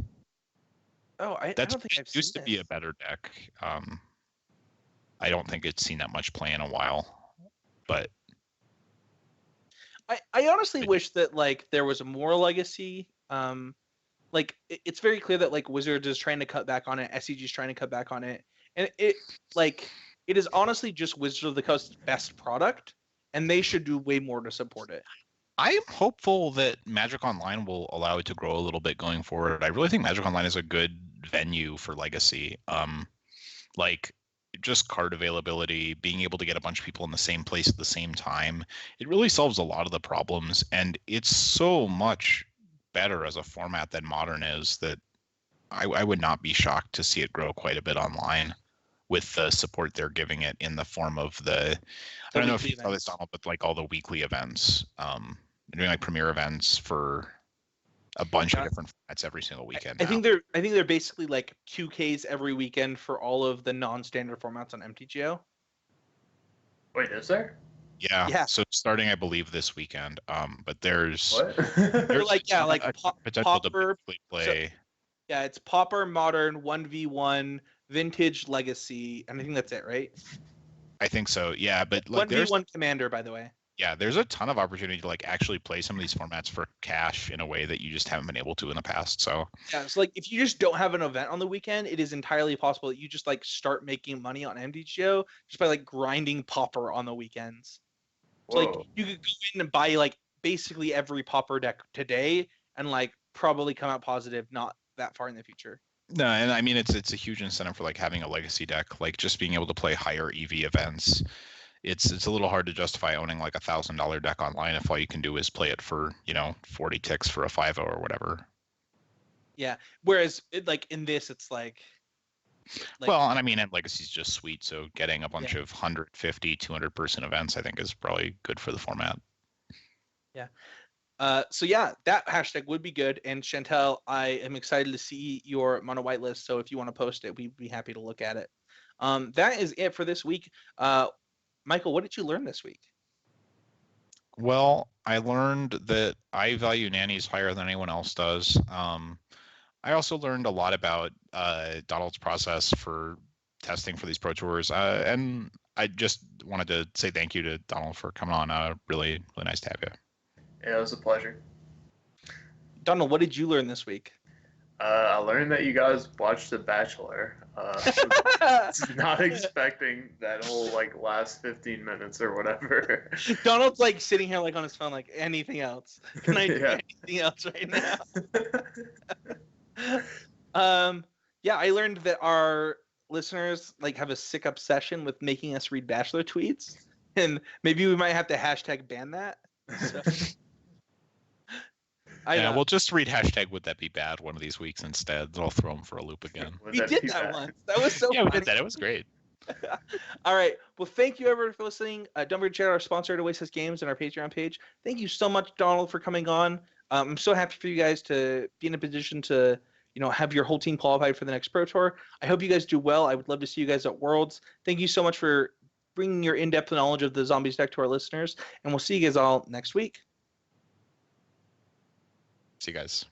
Oh, I don't think I've used seen to be a better deck. I don't think it's seen that much play in a while, but I honestly wish that like there was more Legacy. It's very clear that like Wizards is trying to cut back on it, SCG is trying to cut back on it, and it is honestly just Wizards of the Coast's best product. and they should do way more to support it. I'm hopeful that Magic Online will allow it to grow a little bit going forward. I really think Magic Online is a good venue for Legacy. Like just card availability, being able to get a bunch of people in the same place at the same time, it really solves a lot of the problems, and it's so much better as a format than Modern is that I would not be shocked to see it grow quite a bit online with the support they're giving it in the form of I don't know if you saw this, Donald, but like all the weekly events. They're doing like premiere events for a bunch of different formats every single weekend. I think they're basically like 2Ks every weekend for all of the non-standard formats on MTGO. Wait, is there? Yeah. So starting, I believe, this weekend. But there's What? They're like potential Pauper, to play. Yeah, it's Pauper, Modern, 1v1, Vintage, Legacy, and I think that's it, right? I think so. Yeah, but like 1v1 Commander, by the way. Yeah, there's a ton of opportunity to like actually play some of these formats for cash in a way that you just haven't been able to in the past. So yeah, so like if you just don't have an event on the weekend, it is entirely possible that you just like start making money on MTGO just by like grinding Pauper on the weekends. So like you could go in and buy like basically every Pauper deck today and like probably come out positive not that far in the future. No, and I mean it's a huge incentive for like having a legacy deck, like just being able to play higher EV events. It's a little hard to justify owning like $1,000 deck online if all you can do is play it for 40 ticks for a 5-0 or whatever. Yeah, whereas like in this it's like well, and I mean, and Legacy's just sweet, so getting a bunch of 150, 200 person events, I think, is probably good for the format. Yeah. So yeah, that hashtag would be good. And Chantel, I am excited to see your mono white list. So if you want to post it, we'd be happy to look at it. That is it for this week. Michael, what did you learn this week? Well, I learned that I value nannies higher than anyone else does. I also learned a lot about Donald's process for testing for these Pro Tours. And I just wanted to say thank you to Donald for coming on. Really, really nice to have you. Yeah, it was a pleasure. Donald, what did you learn this week? I learned that you guys watched The Bachelor. Was not expecting that whole last 15 minutes or whatever. Donald's like sitting here like on his phone, like anything else? Can I do anything else right now? Yeah, I learned that our listeners have a sick obsession with making us read Bachelor tweets, and maybe we might have to hashtag ban that. So. We'll just read hashtag would that be bad one of these weeks instead. I'll throw them for a loop again. We did that once. That was so funny. We did that. It was great. All right. Well, thank you everyone for listening. Don't forget to check out our sponsor at Oasis Games and our Patreon page. Thank you so much, Donald, for coming on. I'm so happy for you guys to be in a position to have your whole team qualified for the next Pro Tour. I hope you guys do well. I would love to see you guys at Worlds. Thank you so much for bringing your in-depth knowledge of the Zombies deck to our listeners, and we'll see you guys all next week. See you guys.